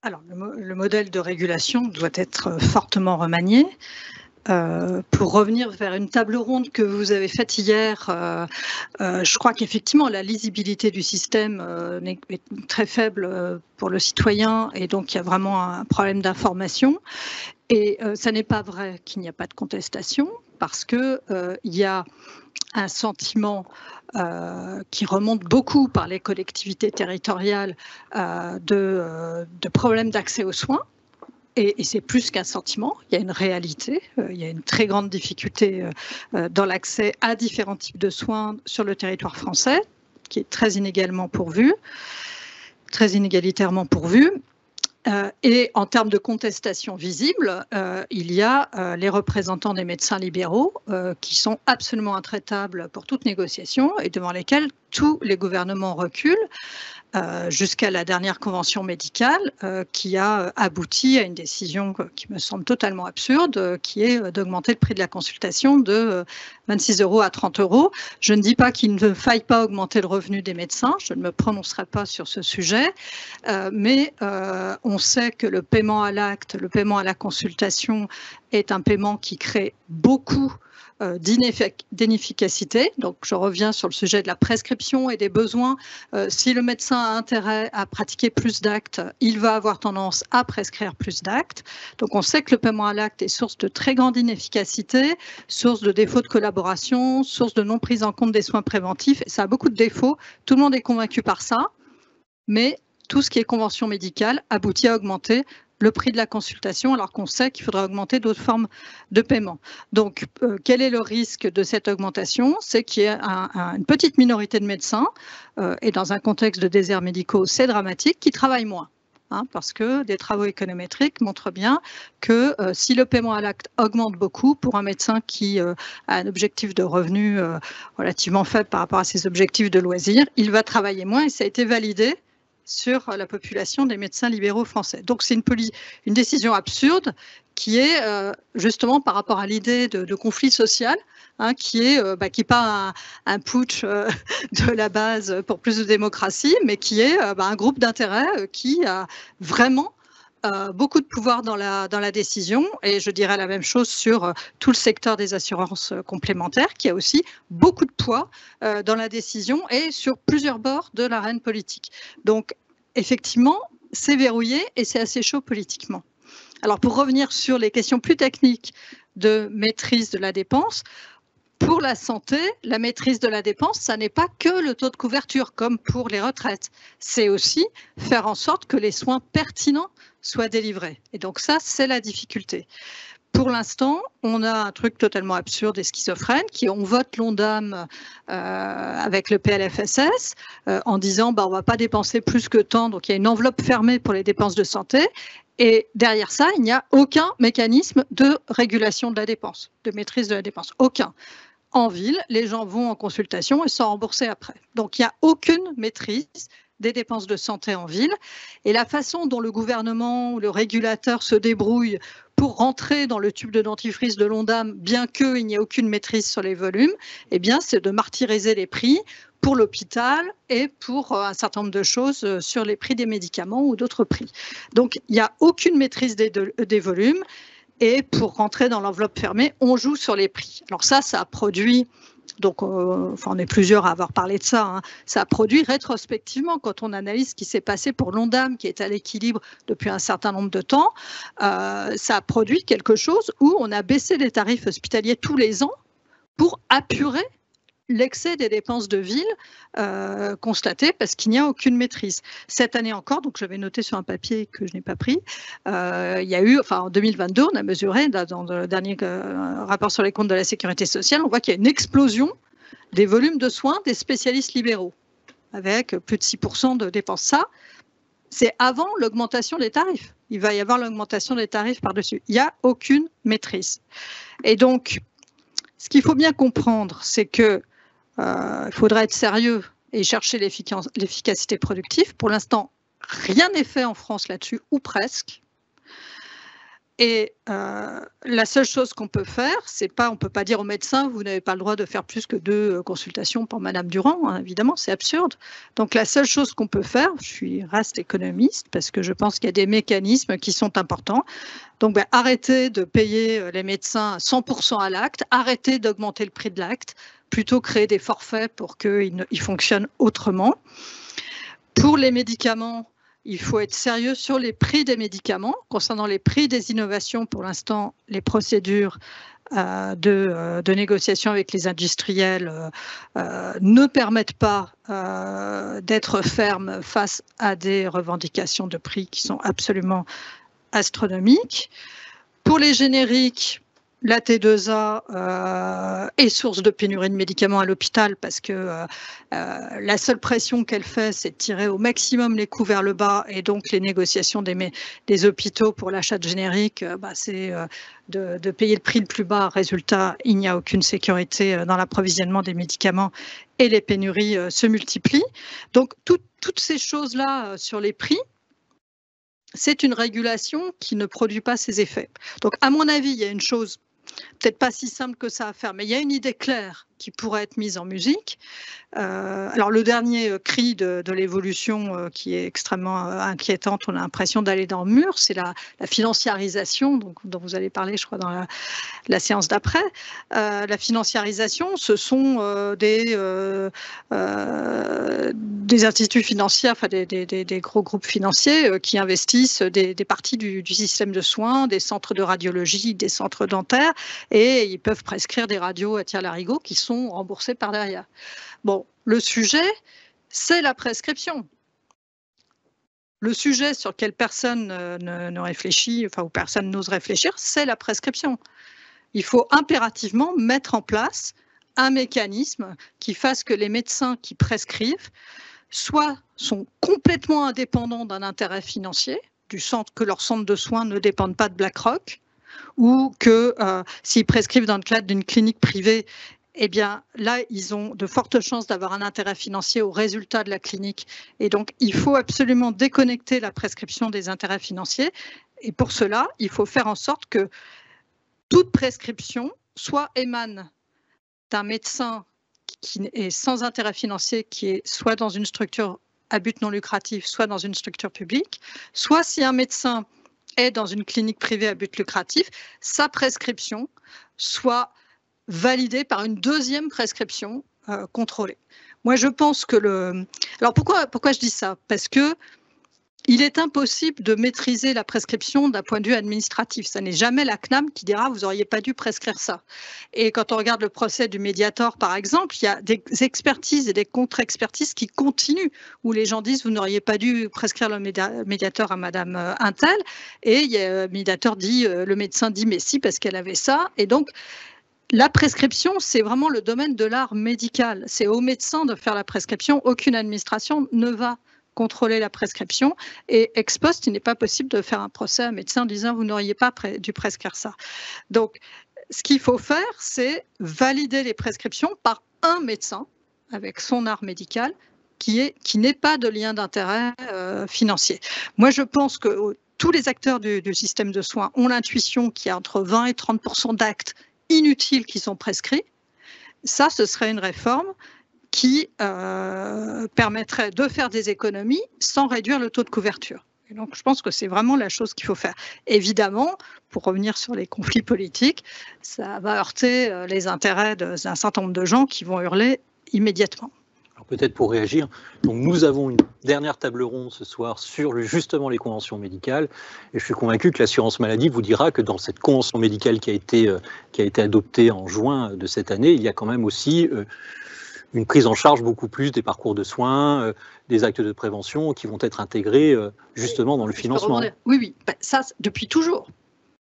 Alors, le modèle de régulation doit être fortement remanié. Pour revenir vers une table ronde que vous avez faite hier, je crois qu'effectivement la lisibilité du système est très faible pour le citoyen et donc il y a vraiment un problème d'information. Et ça n'est pas vrai qu'il n'y a pas de contestation parce qu'il y a un sentiment qui remonte beaucoup par les collectivités territoriales de problèmes d'accès aux soins. Et c'est plus qu'un sentiment, il y a une réalité, il y a une très grande difficulté dans l'accès à différents types de soins sur le territoire français, qui est très inégalement pourvu, très inégalitairement pourvu. Et en termes de contestation visible, il y a les représentants des médecins libéraux qui sont absolument intraitables pour toute négociation et devant lesquels tous les gouvernements reculent jusqu'à la dernière convention médicale qui a abouti à une décision qui me semble totalement absurde, qui est d'augmenter le prix de la consultation de 26 € à 30 €. Je ne dis pas qu'il ne faille pas augmenter le revenu des médecins, je ne me prononcerai pas sur ce sujet, mais on sait que le paiement à l'acte, le paiement à la consultation est un paiement qui crée beaucoup d'inefficacité. Donc, je reviens sur le sujet de la prescription et des besoins. Si le médecin a intérêt à pratiquer plus d'actes, il va avoir tendance à prescrire plus d'actes. Donc, on sait que le paiement à l'acte est source de très grande inefficacité, source de défaut de collaboration, source de non prise en compte des soins préventifs. Ça a beaucoup de défauts. Tout le monde est convaincu par ça. Mais tout ce qui est convention médicale aboutit à augmenter le prix de la consultation, alors qu'on sait qu'il faudra augmenter d'autres formes de paiement. Donc, quel est le risque de cette augmentation? C'est qu'il y ait une petite minorité de médecins, et dans un contexte de déserts médicaux, c'est dramatique, qui travaillent moins. Parce que des travaux économétriques montrent bien que si le paiement à l'acte augmente beaucoup, pour un médecin qui a un objectif de revenu relativement faible par rapport à ses objectifs de loisirs, il va travailler moins et ça a été validé sur la population des médecins libéraux français. Donc c'est une décision absurde qui est justement par rapport à l'idée de conflit social, qui est pas un putsch de la base pour plus de démocratie, mais qui est un groupe d'intérêts qui a vraiment beaucoup de pouvoir dans la décision, et je dirais la même chose sur tout le secteur des assurances complémentaires, qui a aussi beaucoup de poids dans la décision et sur plusieurs bords de l'arène politique. Donc, effectivement, c'est verrouillé et c'est assez chaud politiquement. Alors, pour revenir sur les questions plus techniques de maîtrise de la dépense, pour la santé, la maîtrise de la dépense, ça n'est pas que le taux de couverture, comme pour les retraites. C'est aussi faire en sorte que les soins pertinents soient délivrés. Et donc ça, c'est la difficulté. Pour l'instant, on a un truc totalement absurde et schizophrène, qui on vote l'ONDAM avec le PLFSS en disant on ne va pas dépenser plus que tant, donc il y a une enveloppe fermée pour les dépenses de santé. Et derrière ça, il n'y a aucun mécanisme de régulation de la dépense, de maîtrise de la dépense. Aucun. En ville, les gens vont en consultation et sont remboursés après. Donc, il n'y a aucune maîtrise des dépenses de santé en ville. Et la façon dont le gouvernement ou le régulateur se débrouille pour rentrer dans le tube de dentifrice de l'ONDAM, bien qu'il n'y ait aucune maîtrise sur les volumes, eh bien, c'est de martyriser les prix pour l'hôpital et pour un certain nombre de choses sur les prix des médicaments ou d'autres prix. Donc, il n'y a aucune maîtrise des volumes. Et pour rentrer dans l'enveloppe fermée, on joue sur les prix. Alors ça a produit, donc on est plusieurs à avoir parlé de ça, hein, ça a produit rétrospectivement, quand on analyse ce qui s'est passé pour l'ONDAM, qui est à l'équilibre depuis un certain nombre de temps, ça a produit quelque chose où on a baissé les tarifs hospitaliers tous les ans pour apurer l'excès des dépenses de ville constatées parce qu'il n'y a aucune maîtrise. Cette année encore, donc je vais noter sur un papier que je n'ai pas pris, il y a eu, en 2022, on a mesuré, dans le dernier rapport sur les comptes de la sécurité sociale, on voit qu'il y a une explosion des volumes de soins des spécialistes libéraux, avec plus de 6% de dépenses. Ça, c'est avant l'augmentation des tarifs. Il va y avoir l'augmentation des tarifs par-dessus. Il n'y a aucune maîtrise. Et donc, ce qu'il faut bien comprendre, c'est que il faudrait être sérieux et chercher l'efficacité productive. Pour l'instant, rien n'est fait en France là-dessus, ou presque. Et la seule chose qu'on peut faire, c'est pas, on peut pas dire aux médecins, vous n'avez pas le droit de faire plus que 2 consultations par Madame Durand, hein, évidemment, c'est absurde. Donc la seule chose qu'on peut faire, reste économiste, parce que je pense qu'il y a des mécanismes qui sont importants. Donc arrêtez de payer les médecins 100% à l'acte, arrêtez d'augmenter le prix de l'acte, plutôt créer des forfaits pour qu'ils fonctionnent autrement. Pour les médicaments, il faut être sérieux sur les prix des médicaments. Concernant les prix des innovations, pour l'instant, les procédures de négociation avec les industriels ne permettent pas d'être fermes face à des revendications de prix qui sont absolument astronomiques. Pour les génériques, la T2A est source de pénurie de médicaments à l'hôpital parce que la seule pression qu'elle fait, c'est de tirer au maximum les coûts vers le bas, et donc les négociations des hôpitaux pour l'achat de génériques, c'est de payer le prix le plus bas. Résultat, il n'y a aucune sécurité dans l'approvisionnement des médicaments et les pénuries se multiplient. Donc toutes ces choses-là sur les prix, c'est une régulation qui ne produit pas ses effets. Donc, à mon avis, il y a une chose peut-être pas si simple que ça à faire, mais il y a une idée claire qui pourrait être mise en musique. Alors, le dernier cri de l'évolution qui est extrêmement inquiétante, on a l'impression d'aller dans le mur, c'est la financiarisation, dont vous allez parler, je crois, dans la séance d'après. La financiarisation, ce sont des instituts financiers, enfin des gros groupes financiers qui investissent des parties du système de soins, des centres de radiologie, des centres dentaires, et ils peuvent prescrire des radios à tire-larigot qui sont remboursés par derrière. Bon, le sujet, c'est la prescription. Le sujet sur lequel personne ne réfléchit, enfin, ou personne n'ose réfléchir, c'est la prescription. Il faut impérativement mettre en place un mécanisme qui fasse que les médecins qui prescrivent soit sont complètement indépendants d'un intérêt financier, que leur centre de soins ne dépendent pas de BlackRock, ou que s'ils prescrivent dans le cadre d'une clinique privée, eh bien là, ils ont de fortes chances d'avoir un intérêt financier au résultat de la clinique. Et donc, il faut absolument déconnecter la prescription des intérêts financiers. Et pour cela, il faut faire en sorte que toute prescription soit émane d'un médecin qui est sans intérêt financier, qui est soit dans une structure à but non lucratif, soit dans une structure publique, soit si un médecin est dans une clinique privée à but lucratif, sa prescription soit validée par une deuxième prescription contrôlée. Moi, je pense que Alors, pourquoi je dis ça? Parce que il est impossible de maîtriser la prescription d'un point de vue administratif. Ce n'est jamais la CNAM qui dira « vous n'auriez pas dû prescrire ça ». Et quand on regarde le procès du Mediator, par exemple, il y a des expertises et des contre-expertises qui continuent, où les gens disent « vous n'auriez pas dû prescrire le Mediator à Madame Untel ». Et le Mediator dit, le médecin dit « mais si, parce qu'elle avait ça ». Et donc, la prescription, c'est vraiment le domaine de l'art médical. C'est au médecin de faire la prescription. Aucune administration ne va contrôler la prescription, et ex post, il n'est pas possible de faire un procès à un médecin en disant vous n'auriez pas dû prescrire ça. Donc, ce qu'il faut faire, c'est valider les prescriptions par un médecin avec son art médical qui n'ait pas de lien d'intérêt financier. Moi, je pense que tous les acteurs du système de soins ont l'intuition qu'il y a entre 20 et 30% d'actes inutiles qui sont prescrits. Ça, ce serait une réforme qui permettrait de faire des économies sans réduire le taux de couverture. Et donc, je pense que c'est vraiment la chose qu'il faut faire. Évidemment, pour revenir sur les conflits politiques, ça va heurter les intérêts d'un certain nombre de gens qui vont hurler immédiatement. Alors peut-être pour réagir, donc nous avons une dernière table ronde ce soir sur justement les conventions médicales, et je suis convaincu que l'assurance maladie vous dira que dans cette convention médicale qui a été adoptée en juin de cette année, il y a quand même aussi une prise en charge beaucoup plus des parcours de soins, des actes de prévention qui vont être intégrés justement dans le financement. Oui, ça depuis toujours.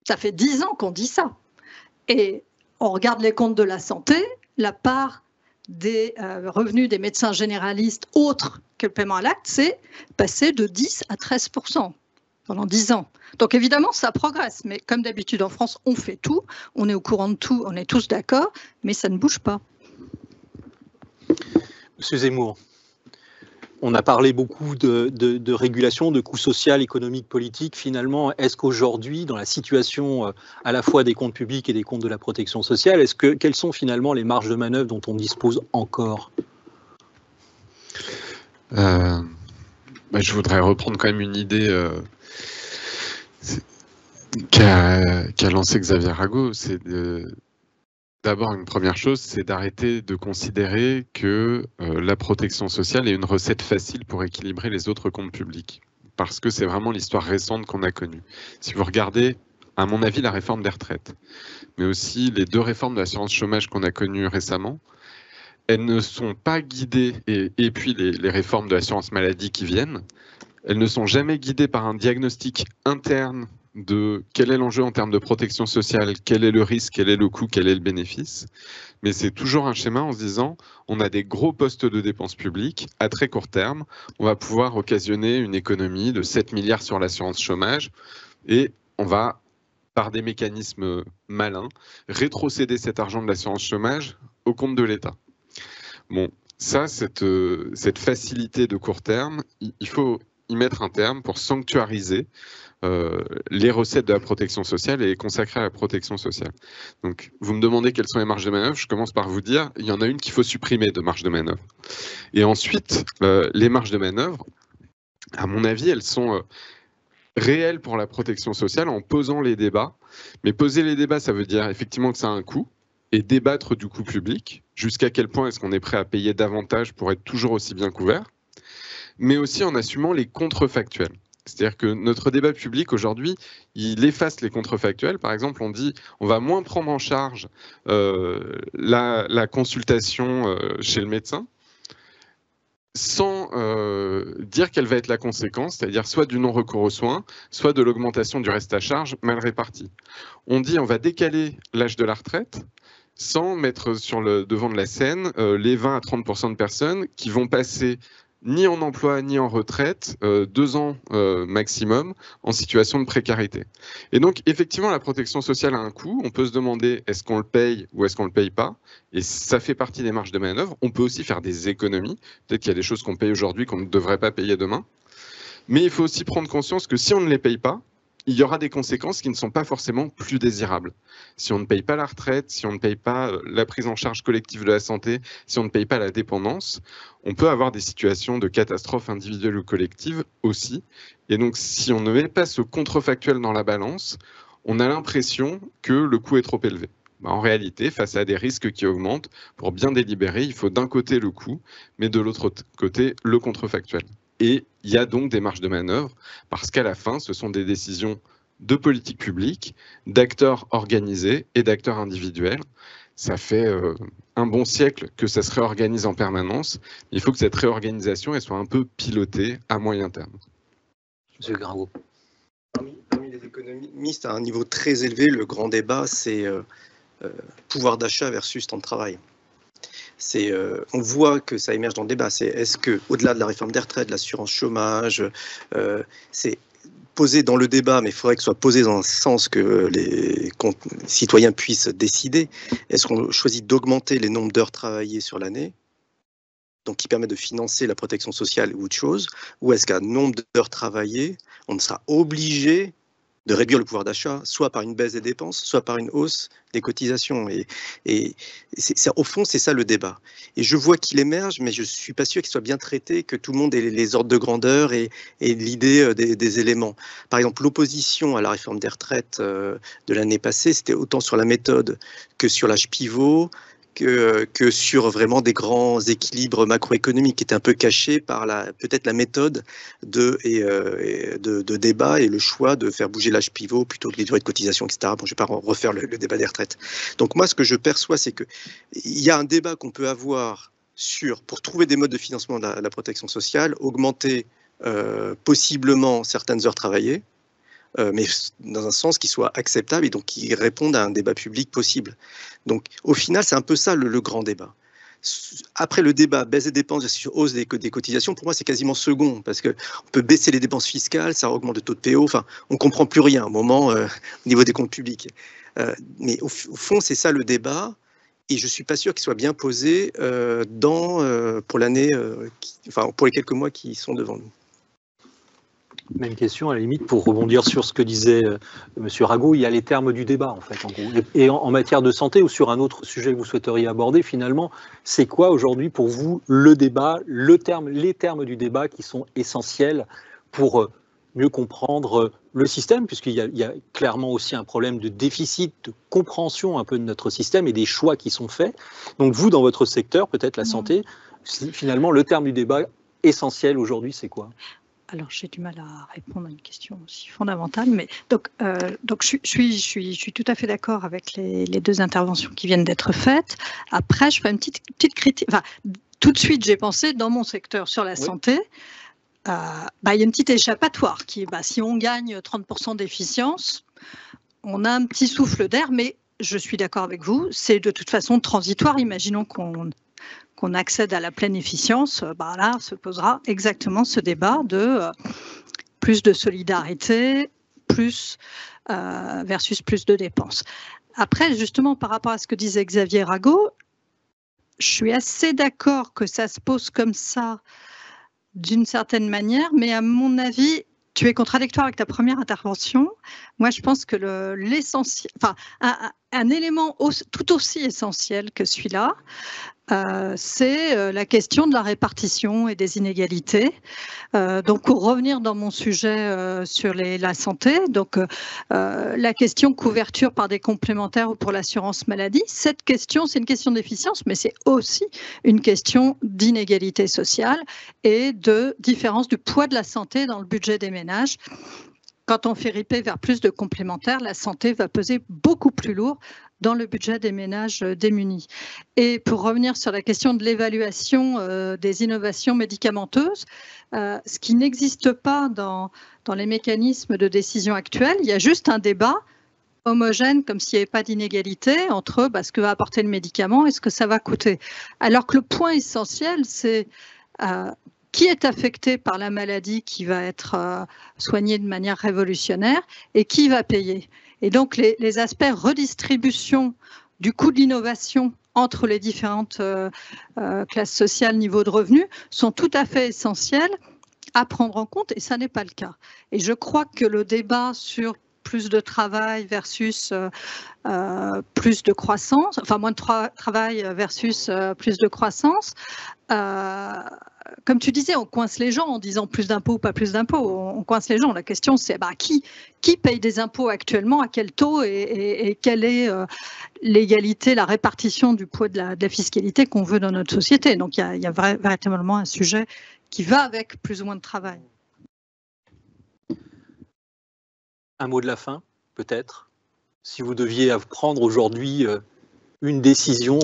Ça fait 10 ans qu'on dit ça. Et on regarde les comptes de la santé, la part des revenus des médecins généralistes autres que le paiement à l'acte, c'est passé de 10 à 13% pendant 10 ans. Donc évidemment, ça progresse. Mais comme d'habitude en France, on fait tout, on est au courant de tout, on est tous d'accord, mais ça ne bouge pas. Monsieur Zemmour, on a parlé beaucoup de régulation, de coûts social, économique, politique. Finalement, est-ce qu'aujourd'hui, dans la situation à la fois des comptes publics et des comptes de la protection sociale, quelles sont finalement les marges de manœuvre dont on dispose encore? Je voudrais reprendre quand même une idée qu'a lancée Xavier Rago. C'est d'abord, une première chose, c'est d'arrêter de considérer que la protection sociale est une recette facile pour équilibrer les autres comptes publics. Parce que c'est vraiment l'histoire récente qu'on a connue. Si vous regardez, à mon avis, la réforme des retraites, mais aussi les 2 réformes de l'assurance chômage qu'on a connues récemment, elles ne sont pas guidées, et puis les réformes de l'assurance maladie qui viennent, elles ne sont jamais guidées par un diagnostic interne de quel est l'enjeu en termes de protection sociale, quel est le risque, quel est le coût, quel est le bénéfice. Mais c'est toujours un schéma en se disant on a des gros postes de dépenses publiques à très court terme, on va pouvoir occasionner une économie de 7 milliards sur l'assurance chômage et on va, par des mécanismes malins, rétrocéder cet argent de l'assurance chômage au compte de l'État. Bon, ça, cette facilité de court terme, il faut y mettre un terme pour sanctuariser les recettes de la protection sociale et les consacrer à la protection sociale. Donc, vous me demandez quelles sont les marges de manœuvre. Je commence par vous dire, il y en a une qu'il faut supprimer de marge de manœuvre. Et ensuite, les marges de manœuvre, à mon avis, elles sont réelles pour la protection sociale en posant les débats. Mais poser les débats, ça veut dire effectivement que ça a un coût, et débattre du coût public, jusqu'à quel point est-ce qu'on est prêt à payer davantage pour être toujours aussi bien couvert, mais aussi en assumant les contrefactuels. C'est-à-dire que notre débat public aujourd'hui, il efface les contrefactuels. Par exemple, on dit on va moins prendre en charge la consultation chez le médecin, sans dire quelle va être la conséquence, c'est-à-dire soit du non-recours aux soins, soit de l'augmentation du reste à charge mal réparti. On dit on va décaler l'âge de la retraite, sans mettre sur le devant de la scène les 20 à 30% de personnes qui vont passer ni en emploi ni en retraite, 2 ans maximum, en situation de précarité. Et donc, effectivement, la protection sociale a un coût. On peut se demander, est-ce qu'on le paye ou est-ce qu'on ne le paye pas? Et ça fait partie des marges de manœuvre. On peut aussi faire des économies. Peut-être qu'il y a des choses qu'on paye aujourd'hui qu'on ne devrait pas payer demain. Mais il faut aussi prendre conscience que si on ne les paye pas, il y aura des conséquences qui ne sont pas forcément plus désirables. Si on ne paye pas la retraite, si on ne paye pas la prise en charge collective de la santé, si on ne paye pas la dépendance, on peut avoir des situations de catastrophe individuelle ou collective aussi. Et donc, si on ne met pas ce contrefactuel dans la balance, on a l'impression que le coût est trop élevé. En réalité, face à des risques qui augmentent, pour bien délibérer, il faut d'un côté le coût, mais de l'autre côté le contrefactuel. Et il y a donc des marges de manœuvre, parce qu'à la fin, ce sont des décisions de politique publique, d'acteurs organisés et d'acteurs individuels. Ça fait un bon siècle que ça se réorganise en permanence. Il faut que cette réorganisation elle soit un peu pilotée à moyen terme. Monsieur Gringot. Parmi les économistes à un niveau très élevé, le grand débat, c'est pouvoir d'achat versus temps de travail. On voit que ça émerge dans le débat. Est-ce que, au-delà de la réforme des retraites, de l'assurance chômage, c'est posé dans le débat, mais il faudrait que ce soit posé dans le sens que les citoyens puissent décider. Est-ce qu'on choisit d'augmenter les nombres d'heures travaillées sur l'année, donc qui permet de financer la protection sociale ou autre chose, ou est-ce qu'à nombre d'heures travaillées, on sera obligé de réduire le pouvoir d'achat, soit par une baisse des dépenses, soit par une hausse des cotisations. Et au fond, c'est ça le débat. Et je vois qu'il émerge, mais je ne suis pas sûr qu'il soit bien traité, que tout le monde ait les ordres de grandeur et l'idée des éléments. Par exemple, l'opposition à la réforme des retraites de l'année passée, c'était autant sur la méthode que sur l'âge pivot, que sur vraiment des grands équilibres macroéconomiques qui étaient un peu cachés par peut-être la méthode de débat et le choix de faire bouger l'âge pivot plutôt que les durées de cotisation, etc. Bon, je ne vais pas refaire le débat des retraites. Donc moi, ce que je perçois, c'est qu'il y a un débat qu'on peut avoir pour trouver des modes de financement de la protection sociale, augmenter possiblement certaines heures travaillées, mais dans un sens qui soit acceptable et donc qui réponde à un débat public possible. Donc au final, c'est un peu ça le grand débat. Après le débat baisse des dépenses sur hausse des cotisations, pour moi c'est quasiment second, parce qu'on peut baisser les dépenses fiscales, ça augmente le taux de PO, enfin on ne comprend plus rien au moment au niveau des comptes publics. Mais au fond, c'est ça le débat. Et je ne suis pas sûr qu'il soit bien posé pour l'année, pour les quelques mois qui sont devant nous. Même question, à la limite, pour rebondir sur ce que disait M. Rago, il y a les termes du débat, en fait. En gros. Et en matière de santé ou sur un autre sujet que vous souhaiteriez aborder, finalement, c'est quoi aujourd'hui pour vous le débat, les termes du débat qui sont essentiels pour mieux comprendre le système, puisqu'il y a clairement aussi un problème de déficit, de compréhension un peu de notre système et des choix qui sont faits. Donc vous, dans votre secteur, peut-être la santé, finalement, le terme du débat essentiel aujourd'hui, c'est quoi ? Alors, j'ai du mal à répondre à une question aussi fondamentale, mais donc je suis tout à fait d'accord avec les deux interventions qui viennent d'être faites. Après, je ferai une petite critique. Enfin, tout de suite, j'ai pensé dans mon secteur sur la santé, il y a une petite échappatoire qui, si on gagne 30% d'efficience, on a un petit souffle d'air, mais je suis d'accord avec vous, c'est de toute façon transitoire. Imaginons qu'on accède à la pleine efficience, là se posera exactement ce débat de plus de solidarité, versus plus de dépenses. Après, justement, par rapport à ce que disait Xavier Rago, je suis assez d'accord que ça se pose comme ça d'une certaine manière, mais à mon avis, tu es contradictoire avec ta première intervention. Moi, je pense que l'essentiel, un élément tout aussi essentiel que celui-là, c'est la question de la répartition et des inégalités. Donc, pour revenir dans mon sujet sur la santé, donc la question couverture par des complémentaires ou pour l'assurance maladie, cette question, c'est une question d'efficience, mais c'est aussi une question d'inégalité sociale et de différence du poids de la santé dans le budget des ménages. Quand on fait riper vers plus de complémentaires, la santé va peser beaucoup plus lourd dans le budget des ménages démunis. Et pour revenir sur la question de l'évaluation des innovations médicamenteuses, ce qui n'existe pas dans les mécanismes de décision actuels, il y a juste un débat homogène, comme s'il n'y avait pas d'inégalité entre ce que va apporter le médicament et ce que ça va coûter. Alors que le point essentiel, c'est qui est affecté par la maladie qui va être soignée de manière révolutionnaire et qui va payer. Et donc, les aspects redistribution du coût de l'innovation entre les différentes classes sociales, niveau de revenus, sont tout à fait essentiels à prendre en compte, et ça n'est pas le cas. Et je crois que le débat sur plus de travail versus plus de croissance, enfin moins de travail versus plus de croissance, comme tu disais, on coince les gens en disant plus d'impôts ou pas plus d'impôts. On coince les gens. La question, c'est qui paye des impôts actuellement, à quel taux et quelle est l'égalité, la répartition du poids de la fiscalité qu'on veut dans notre société. Donc, il y a véritablement un sujet qui va avec plus ou moins de travail. Un mot de la fin, peut-être. Si vous deviez prendre aujourd'hui une décision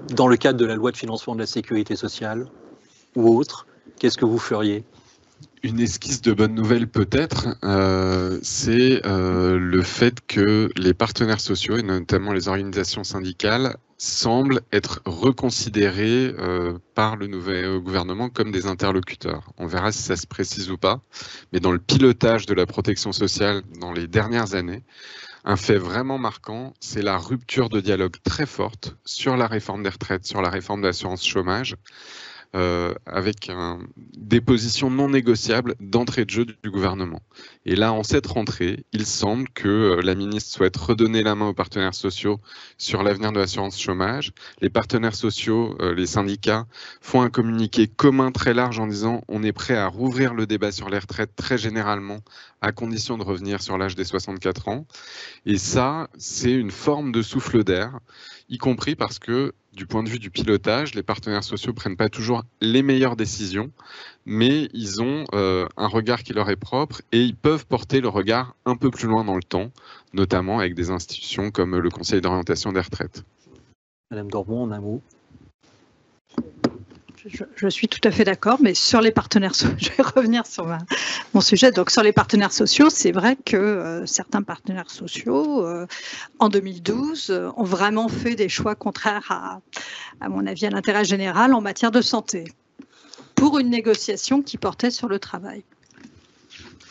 dans le cadre de la loi de financement de la sécurité sociale ou autre, qu'est-ce que vous feriez? Une esquisse de bonne nouvelle peut-être, c'est le fait que les partenaires sociaux, et notamment les organisations syndicales, semblent être reconsidérés par le nouvel gouvernement comme des interlocuteurs. On verra si ça se précise ou pas, mais dans le pilotage de la protection sociale dans les dernières années, un fait vraiment marquant, c'est la rupture de dialogue très forte sur la réforme des retraites, sur la réforme de l'assurance chômage, avec des positions non négociables d'entrée de jeu du gouvernement. Et là, en cette rentrée, il semble que la ministre souhaite redonner la main aux partenaires sociaux sur l'avenir de l'assurance chômage. Les partenaires sociaux, les syndicats, font un communiqué commun très large en disant on est prêt à rouvrir le débat sur les retraites très généralement, à condition de revenir sur l'âge des 64 ans. Et ça, c'est une forme de souffle d'air, y compris parce que du point de vue du pilotage, les partenaires sociaux ne prennent pas toujours les meilleures décisions, mais ils ont un regard qui leur est propre et ils peuvent porter le regard un peu plus loin dans le temps, notamment avec des institutions comme le Conseil d'orientation des retraites. Madame Dormont, en un mot. Je suis tout à fait d'accord, mais sur les partenaires sociaux, je vais revenir sur mon sujet. Donc sur les partenaires sociaux, c'est vrai que certains partenaires sociaux, en 2012, ont vraiment fait des choix contraires à mon avis, à l'intérêt général en matière de santé, pour une négociation qui portait sur le travail.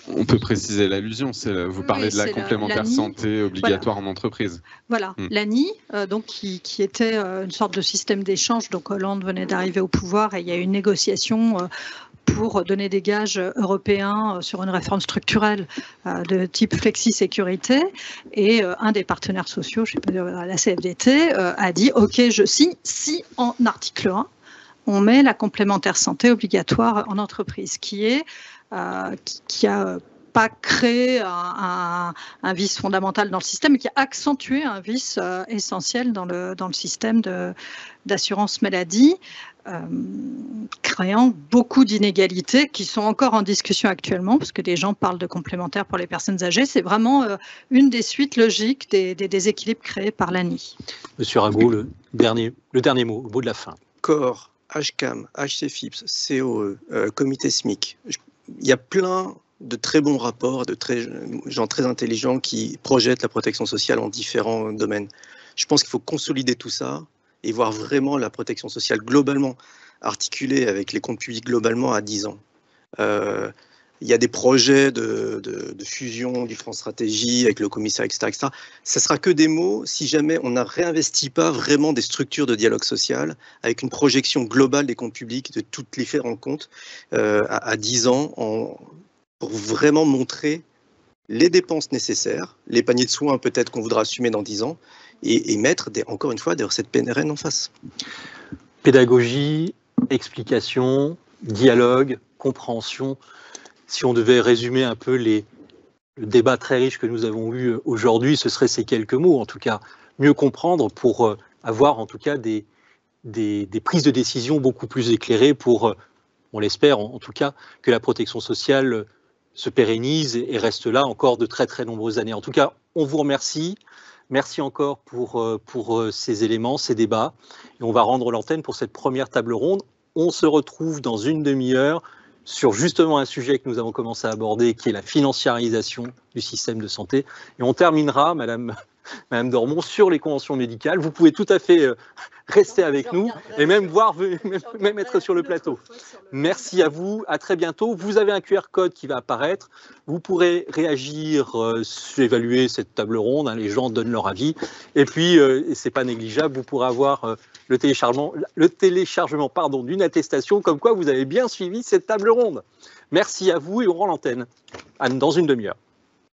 On peut préciser l'allusion, vous parlez de la complémentaire santé obligatoire en entreprise. Voilà, l'ANI, donc qui était une sorte de système d'échange. Donc Hollande venait d'arriver au pouvoir et il y a eu une négociation pour donner des gages européens sur une réforme structurelle de type flexi-sécurité. Et un des partenaires sociaux, je ne sais pas, la CFDT, a dit « Ok, je signe si en article 1, on met la complémentaire santé obligatoire en entreprise, qui a pas créé un vice fondamental dans le système, mais qui a accentué un vice essentiel dans le système d'assurance maladie, créant beaucoup d'inégalités qui sont encore en discussion actuellement, parce que des gens parlent de complémentaires pour les personnes âgées. C'est vraiment une des suites logiques des déséquilibres créés par l'ANI. Monsieur Rago, le dernier mot, le mot de la fin. COR, HCAM, HCFIPS, COE, Comité SMIC. Il y a plein de très bons rapports, de gens très intelligents qui projettent la protection sociale en différents domaines. Je pense qu'il faut consolider tout ça et voir vraiment la protection sociale globalement articulée avec les comptes publics globalement à 10 ans. Il y a des projets de fusion du France Stratégie avec le commissaire, etc., etc. Ça ne sera que des mots si jamais on ne réinvestit pas vraiment des structures de dialogue social avec une projection globale des comptes publics, de toutes les faire en compte à 10 ans pour vraiment montrer les dépenses nécessaires, les paniers de soins peut-être qu'on voudra assumer dans 10 ans et mettre encore une fois des recettes PNRN en face. Pédagogie, explication, dialogue, compréhension. Si on devait résumer un peu le débat très riche que nous avons eu aujourd'hui, ce seraient ces quelques mots. En tout cas, mieux comprendre pour avoir en tout cas des prises de décision beaucoup plus éclairées pour, on l'espère en tout cas, que la protection sociale se pérennise et reste là encore de très très nombreuses années. En tout cas, on vous remercie. Merci encore pour ces éléments, ces débats. Et on va rendre l'antenne pour cette première table ronde. On se retrouve dans une demi-heure sur justement un sujet que nous avons commencé à aborder, qui est la financiarisation du système de santé. Et on terminera, Madame Madame Dormont, sur les conventions médicales. Vous pouvez tout à fait rester avec nous et même même être sur le plateau. Merci à vous, à très bientôt. Vous avez un QR code qui va apparaître. Vous pourrez réagir, évaluer cette table ronde. Les gens donnent leur avis. Et puis, c'est pas négligeable, vous pourrez avoir le téléchargement d'une attestation comme quoi vous avez bien suivi cette table ronde. Merci à vous et on rend l'antenne dans une demi-heure.